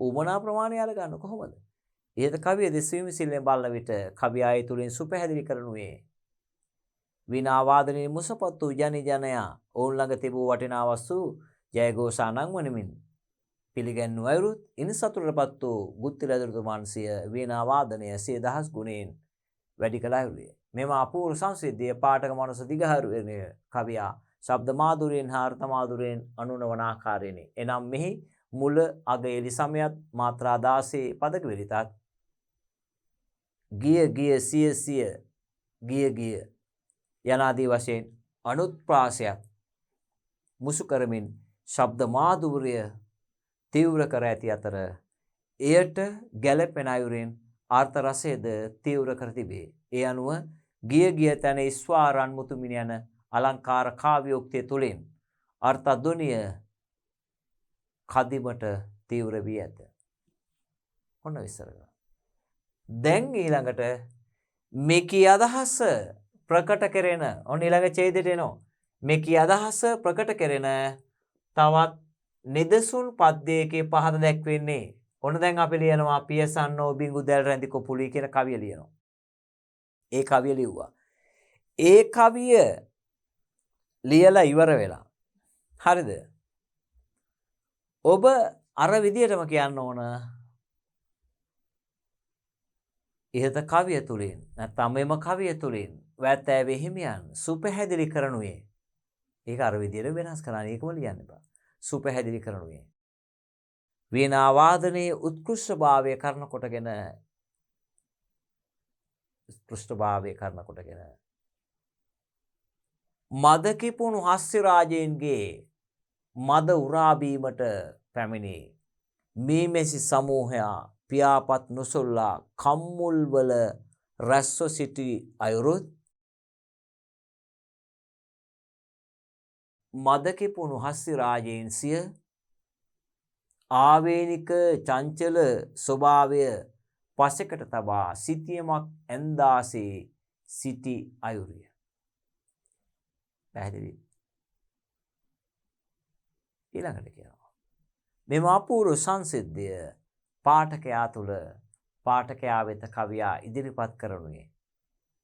උමනා ප්‍රමාණය අරගන්න කොහොමද? ඉහත කවිය දෙස්වීම සිල්ලෙන් බලන විට කවියාය තුලින් සුපැහැදිලි කරනුයේ විනා වාදනයේ මුසපත්තු ජනි ජනයා ඔවුන් ළඟ තිබූ වටිනා වස්තු ජයഘോഷ අනංවනමින් පිළිගන්නු අයුරුත් ඉන් සතුටටපත් වූ ගුත්ති රජතුමන් සිය විනා වාදනය සිය දහස් ගුණයෙන් වැඩි කළ අයුරුය. මෙම අපූර්ව සංසිද්ධිය පාඨක මනස දිගහරුවන කවියා ශබ්ද මාධුර්යයෙන් හා අර්ථ මාධුර්යයෙන් අනුනවන ආකාරයෙනි. එනම් මෙහි මුල අග එලි සමයත් මාත්‍රා 16 පදක විරිතත් ගිය ගිය සිය සිය ගිය ගිය යනාදී වශයෙන් අනුත්ප්‍රාසයක් මුසු කරමින් ශබ්ද මාධුර්ය තීව්‍ර කර ඇති අතර එයට ගැළපෙන අයුරින් අර්ථ රසයද තීව්‍ර කර තිබේ. ඒ අනුව ගිය ගිය තැන ස්වාරන් මුතුමින යන අලංකාර කාව්‍යෝක්තිය තුළින් අර්ථ ධ්වනිය කදිමට තීව්‍ර වී ඇත. ඔන්න විස්තර කරනවා. දැන් ඊළඟට මේකී අදහස ප්‍රකට කෙරෙන ඔන්න ඊළඟ ඡේදයට එනවා. මේකී අදහස ප්‍රකට කෙරෙන තවත් නිදසුන් පද්‍යයකේ පහත දැක්වෙන්නේ. ඔන්න දැන් අපි ලියනවා පියසන්නෝ බිඟු දැල් රැඳි කොපුලී කියන කවිය ලියනවා. ඒ කවිය ලිව්වා. ඒ කවිය ලියලා ඉවර වෙලා. හරිද? ඔබ අර විදියටම කියන්න ඕන ඉහත කවිය තුලින් නැත්නම් මෙම කවිය තුලින් වැත්තෑවේ හිමියන් සුපැහැදිලි කරනුයේ. ඒක අර විදියට වෙනස් කරන්න ඒකම ලියන්න එපා. සුපැහැදිලි කරනුයේ. වීණා වාදනයේ උත්කෘෂ්ඨභාවය කරන කොටගෙන මද කිපුණු හස්්‍ය රාජයන්ගේ මද උරා බීමට පැමිණි මීමෙසි සමූහයා පියාපත් නොසොල්ලා කම්මුල් වල රැස්ව සිටි අයුරුත් මද කිපුණු හස්්‍ය රාජයන් සිය ආවේනික චංචල ස්වභාවය පසෙකට තබා සිටියමක් ඇන්දාසේ සිටි අයුරිය. පැහැදිලි? ඊළඟට කියනවා මෙම අපූර්ව සංසිද්ධිය පාඨකයා තුළ පාඨකයා වෙත කවියා ඉදිරිපත් කරනුයේ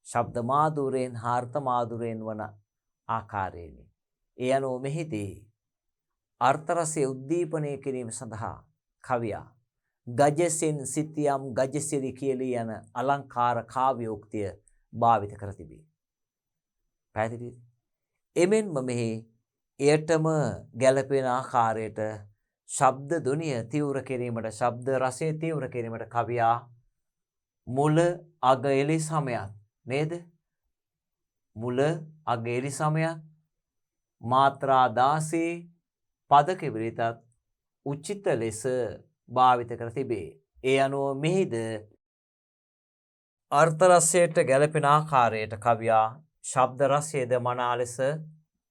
ශබ්ද මාධුර්යයෙන් හා අර්ථ මාධුර්යයෙන් වන ආකාරයෙනි. ඒ අනුව මෙහිදී අර්ථ රසය උද්දීපනය කිරීම සඳහා කවියා ගජසෙන් සිටියම් ගජසිරි කියලී යන අලංකාර කාව්‍යෝක්තිය භාවිත කර තිබේ. පැහැදිලිද? එමෙන්ම මෙහි එයටම ගැළපෙන ආකාරයට ශබ්ද ධ්වනිය තීව්‍ර කිරීමට ශබ්ද රසය තීව්ර කිරීමට කවියා මුල අග එලි සමයත් නේද? මුල අග එලි සමයත් මාත්‍රා 16 පදක විරිතත් උචිත ලෙස භාවිත කර තිබේ. ඒ අනුව මෙහිද අර්ථ රසයට ගැළපෙන ආකාරයට කවියා ශබ්ද රසයේද මනා ලෙස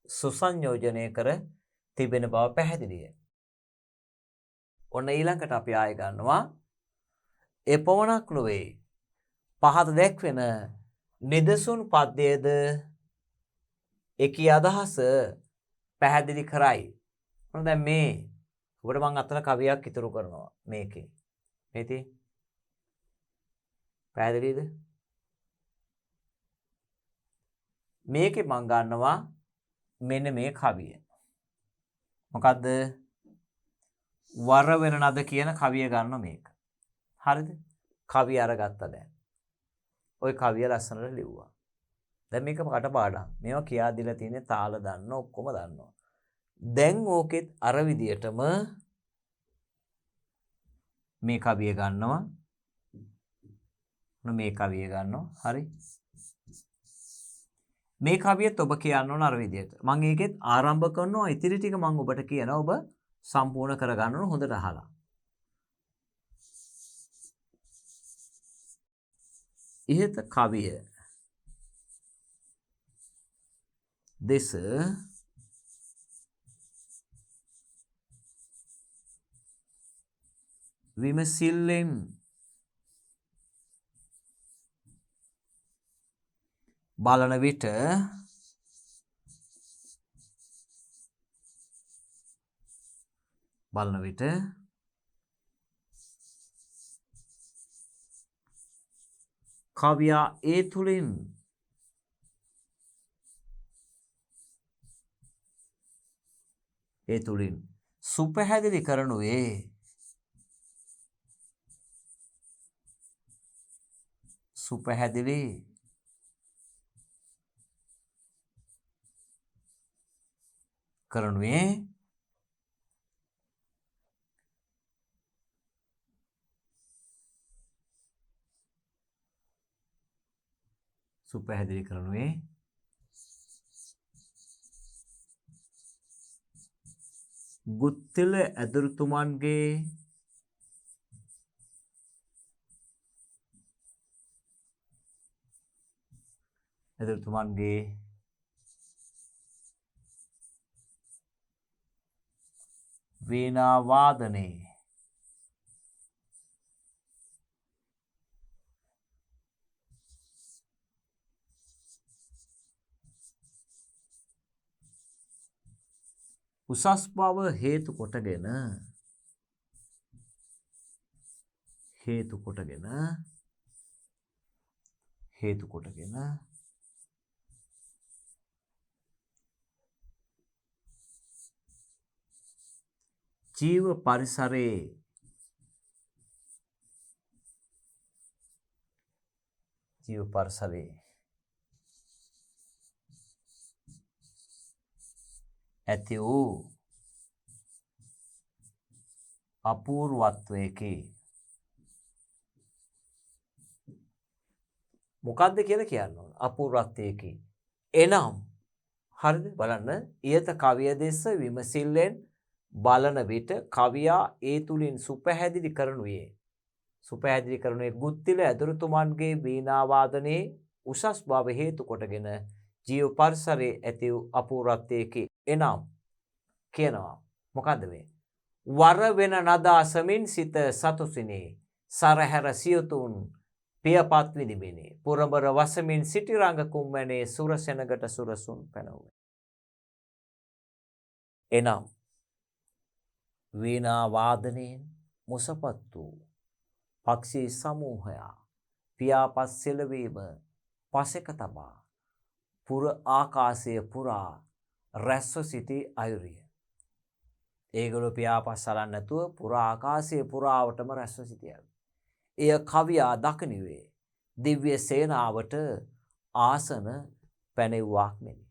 සුසංයෝජනය කර තිබෙන බව පැහැදිලිය. ඔන්න ඊළඟට අපි ආය ගන්නවා එපමණක් නොවේ පහත දැක්වෙන නිදසුන් පද්‍යයේද එකී අදහස පැහැදිලි කරයි. ඔන්න දැන් මේ ඔබට මම අතන කවියක් ඉතුරු කරනවා මේකේ. මේ තියෙන්නේ පැහැදිලිද? මේකේ මම ගන්නවා මෙන්න මේ කවිය. මොකද්ද? වර වෙන නද කියන කවිය ගන්න මේක. හරිද? කවිය අරගත්තා දැන්. ওই කවිය ලස්සනට ලිව්වා. දැන් මේක කටපාඩම්. මේවා කියා දීලා තියෙන්නේ තාල දන්න ඔක්කොම දන්නවා. දැන් ඕකෙත් අර විදියටම මේ කවිය ගන්නවා. මේ කවිය ගන්නවා. හරි? මේ කවියත් ඔබ කියන්න ඕන අර විදියට. මම ඒකෙත් ආරම්භ කරනවා ඉතිරි ටික මම ඔබට කියනවා ඔබ සම්පූර්ණ කරගන්න ඕන හොඳට අහලා. ඉහත කවිය දෙස විමසිල්ලෙන් බලන විට කවියා ඒ තුලින් සුපැහැදිලි කරනුයේ ගුත්තිල ඇදුරුතුමන්ගේ වීණා වාදනයේ උසස් බව හේතු කොටගෙන ජීව පරිසරයේ ඇති වූ අපූර්වත්වයකි. මොකක්ද කියලා කියන්න ඕන? අපූර්වත්වයකි. එනම් හරිද? බලන්න, ඊයත කවිය දෙස විමසිල්ලෙන් බලන විට කවියා ඒ තුලින් සුපැහැදිලි කරනුයේ ගුත්තිල ඇදුරුතුමන්ගේ වීණා වාදනයේ උසස් බව හේතු කොටගෙන ජීව පරිසරයේ ඇති වූ අපූර්වත්වයකි. එනම් කියනවා මොකද්ද මේ? වර වෙන නදාසමින් සිත සතුසිනේ සරහැර සියතුන් පියපත් විදිමිනේ පුරඹර වසමින් සිටි රංග කුම්මැනේ සුරසෙනගට සුරසුන් පැනවුවේ. එනම් වීණා වාදනයෙන් මුසපත් වූ පක්ෂී සමූහයා පියාපත් සෙලවීම පසෙක තබා පුර ආකාශය පුරා රැස්ව සිටි අයුරිය. ඒගොල්ලෝ පියාපත් සලන්නේ නැතුව පුර ආකාශය පුරාවටම රැස්ව සිටියා. එය කවියා දකිනුවේ දිව්‍ය සේනාවට ආසන පැනෙව්වාක් මෙනි.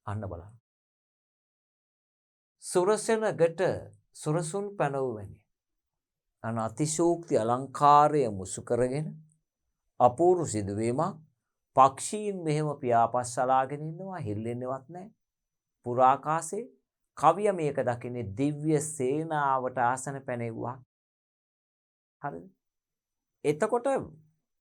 අන්න බලන්න. සුරසෙනගට සුරසුන් පැනවුවැනි. අන අතිශෝක්ති අලංකාරය මුසු කරගෙන අපූර්ව සිදුවීමක්. පක්ෂීන් මෙහෙම පියාපත් සලාගෙන ඉන්නවා, හිල්ලෙන්නේවත් නැහැ. පුරාකාශේ කවිය මේක දකින්නේ දිව්‍ය සේනාවට ආසන පැනෙව්වා. හරිද? එතකොට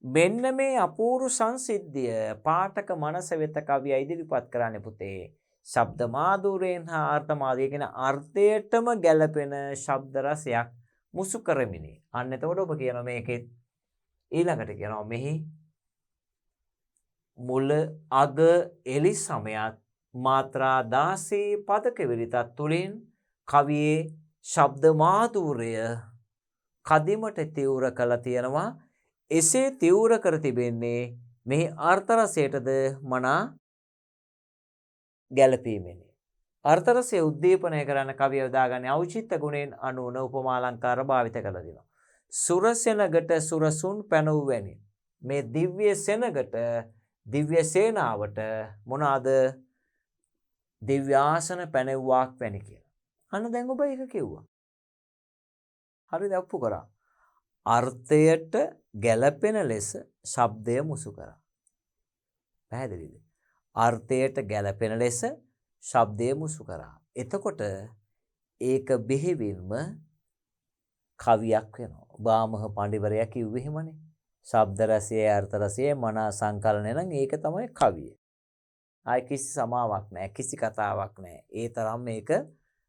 මෙන්න මේ අපූර්ව සංසිද්ධිය පාඨක මනස වෙත කවිය ඉදිරිපත් කරන්නේ පුතේ. ශබ්ද මාධුරයෙන් හා අර්ථ මාධුරය කියන අර්ථයටම ගැලපෙන ශබ්ද රසයක් මුසු කරමිනි. අන්න එතකොට ඔබ කියනවා මේකෙත් ඊළඟට කියනවා මෙහි මුල අග එලි සමයත් මාත්‍රා 16 පදක විරිතත් තුලින් කවියේ ශබ්ද මාධුර්ය කදිමට තීව්‍ර කළ තියෙනවා. එසේ තීව්‍ර කර තිබෙන්නේ මෙහි අර්ථ රසයටද මනා ගැළපීමෙනි. අර්ථ රසය උද්දීපනය කරන්න කවිය යොදාගන්නේ ඖචිත්‍ය ගුණයෙන් අනුන උපමාලංකාර භාවිත කළ දෙනවා. සුරසෙනගට සුරසුන් පැනවුවැනි. මේ දිව්‍ය සෙනගට දිව්‍ය සේනාවට මොනවාද? දිව්‍ය ආසන පැනෙව්වාක් වැනි කියලා. අන්න දැන් ඔබ ඒක කිව්වා. හරිද? ඔප්පු කරා. අර්ථයට ගැළපෙන ලෙස ශබ්දය මුසු කරා. පැහැදිලිද? අර්ථයට ගැළපෙන ලෙස ශබ්දය මුසු කරා. එතකොට ඒක බෙහෙවින්ම කවියක් වෙනවා. බාමහ පඬිවරයා කිව්වේ එහෙමනේ. ශබ්ද රසයේ අර්ථ රසයේ මනා සංකලනය නම් ඒක තමයි කවිය. ආයි කිසි සමාවක් නැහැ, කිසි කතාවක් නැහැ. ඒ තරම් මේක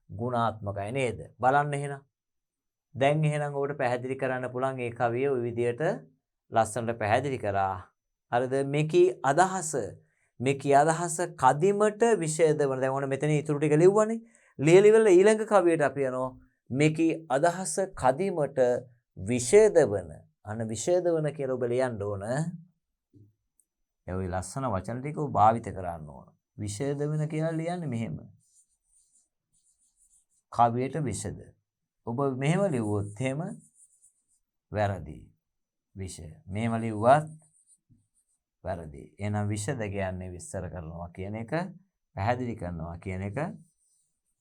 ගුණාත්මකයි නේද? බලන්න එහෙනම්. දැන් එහෙනම් ඔබට පැහැදිලි කරන්න පුළුවන් ඒ කවිය ওই විදියට ලස්සනට පැහැදිලි කරා. හරිද? මේකේ අදහස කදිමට විශේෂවන. දැන් ඔන්න මෙතන ඊටු ටික ලිව්වනේ. ලියලිවල ඊළඟ කවියට අපි යනවා. මේකේ අදහස කදිමට විශේෂවන. අන්න විශේෂවන කියලා ඔබ ලියන්න ඕන. ඒ ওই ලස්සන වචන ටික ඔබ භාවිත කරන්න ඕන. විශේෂවන කියලා ලියන්නේ මෙහෙම. කවියට විශේෂ. ඔබ මෙහෙම ලිව්වොත් එහෙම වැරදි. විශේෂ. මෙහෙම ලිව්වත් වැරදි. එහෙනම් විශේෂ කියන්නේ විස්තර කරනවා කියන එක, පැහැදිලි කරනවා කියන එක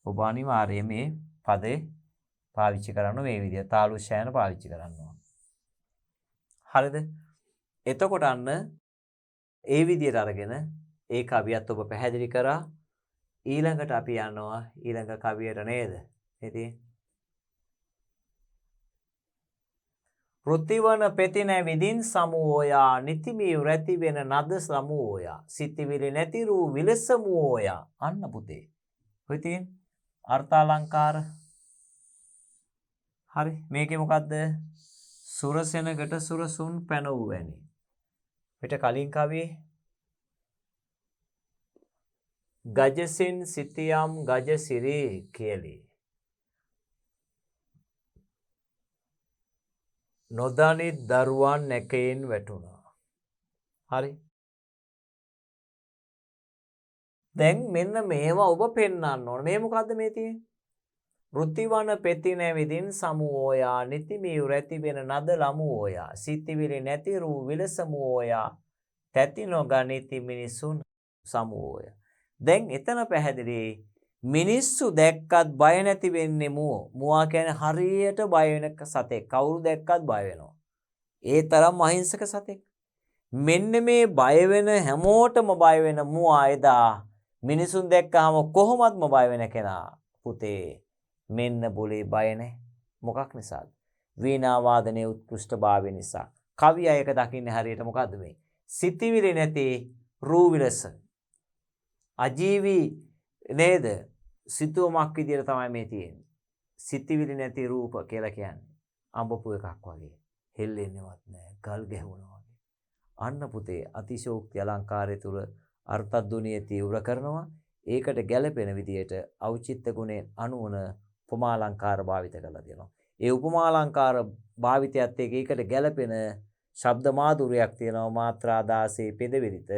ඔබ අනිවාර්යයෙන් මේ පදේ පාවිච්චි කරන්න මේ විදිහට තාලු ශයන පාවිච්චි කරන්න ඕන. හරිද? එතකොට අන්න ඒ විදිහට අරගෙන ඒ කවියත් ඔබ පැහැදිලි කරා. ඊළඟට අපි යනවා ඊළඟ කවියට නේද? ඉතින් පෘථිවන පෙතින විදින් සමුෝයා නිතිමියු රැති වෙන නද සමුෝයා සිතිවිලි නැතිරු විලසමුෝයා. අන්න පුතේ. ඔය තියෙන අර්ථාලංකාර. හරි. මේකේ මොකද්ද? සුරසෙනගට සුරසුන් පැනවූ වැනි. පිට කලින් කවියේ ගජසින් සිතියම් ගජසිරි කියලි. නොදනි දරුවන් නැකයෙන් වැටුණා. හරි. දැන් මෙන්න මේවා ඔබ පෙන්වන්න ඕන. මේ මොකද්ද මේ තියෙන්නේ? ෘතිවන පෙතින විදින් සමුෝයා නිතිමියු රැති වෙන නද ලමුෝයා සිතිවිලි නැතිරු විලසමුෝයා තැති නොගනිති මිනිසුන් සමුෝයා. දැන් එතන පැහැදිලි මිනිස්සු දැක්කත් බය නැති වෙන්නේ මුව. මුවා කියන්නේ හරියට බය වෙන සතෙක්. කවුරු දැක්කත් බය වෙනවා. ඒ තරම් අහිංසක සතෙක්. මෙන්න මේ බය වෙන හැමෝටම බය වෙන මුවා එදා මිනිසුන් දැක්කම කොහොමත්ම බය වෙන කෙනා පුතේ මෙන්න બોලේ බය නැහැ. මොකක් නිසාද? වීණා වාදනයේ උත්කෘෂ්ඨභාවය නිසා. කවිය එක දකින්නේ හරියට මොකද්ද මේ? සිතිවිලි නැති රූවිලස. අජීවී නේද? සිතුවමක් විදියට තමයි මේ තියෙන්නේ. සිතිවිලි නැති රූප කියලා කියන්නේ අඹපු එකක් වගේ. හෙල්ලෙන්නේවත් නැහැ. ගල් ගැහුණා වගේ. අන්න පුතේ අතිශෝක්ති අලංකාරය තුල අර්ථද්දුනිය තීව්‍ර කරනවා. ඒකට ගැළපෙන විදියට ඖචිත්‍ය ගුණයෙන් අනුවන උපමාලංකාර භාවිත කරලා දෙනවා. ඒ උපමාලංකාර භාවිතයත් එක්ක ඒකට ගැළපෙන ශබ්ද මාධුර්යයක් තියෙනවා. මාත්‍රා 16 පෙදවිරිත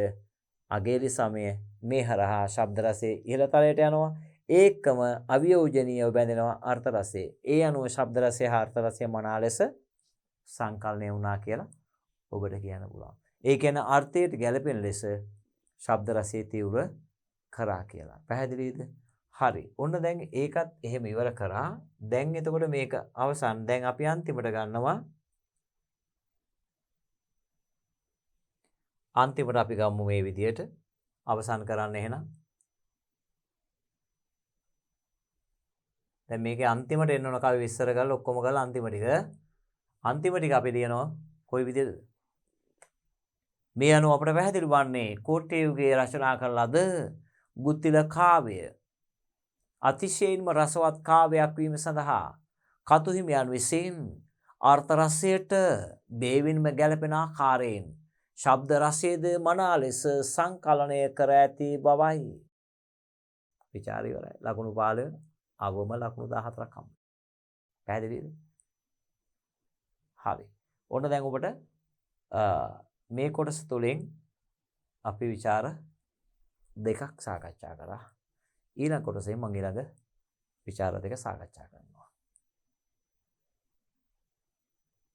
අගේලි සමය මේ හරහා ශබ්ද රසයේ ඉහළතලයට යනවා. ඒකම අවියෝජනීයව බැඳෙනවා අර්ථ රසයේ. ඒ අනුව ශබ්ද රසය හා අර්ථ රසය මනා ලෙස සංකලනය වුණා කියලා ඔබට කියන්න පුළුවන්. ඒ කියන්නේ අර්ථයට ගැළපෙන ලෙස ශබ්ද රසයේ තීව්‍ර කරා කියලා. පැහැදිලිද? හරි. ඔන්න දැන් ඒකත් එහෙම ඉවර කරා. දැන් එතකොට මේක අවසන්. දැන් අපි අන්තිමට ගන්නවා. අන්තිමට අපි ගමු මේ විදියට. අවසන් කරන්න එහෙනම්. දැන් මේකේ අන්තිමට එන්න ඕන කවි විස්තර කරලා ඔක්කොම කරලා අන්තිම ටික අපි ලියනවා කොයි විදිහද? මේ අනුව අපට පැහැදිලි වන්නේ කෝට්ටේ යුගයේ රචනා කළ ලද ගුත්තිල කාව්‍ය අතිශයින්ම රසවත් කාව්‍යයක් වීම සඳහා කතුහිමියන් විසින් අර්ථ රසයට බේවින්ම ගැළපෙන ආකාරයෙන් ශබ්ද රසයේද මනා ලෙස සංකලනය කර ඇති බවයි. විචාරය ඉවරයි. ලකුණු 15 අවම ලකුණු 14ක් හම්බ. පැහැදිලිද? හරි. ඔන්න දැන් ඔබට මේ කොටස තුලින් අපි විචාර දෙකක් සාකච්ඡා කරා. ඊළඟ කොටසේ මම ඊළඟ විචාර දෙක සාකච්ඡා කරනවා.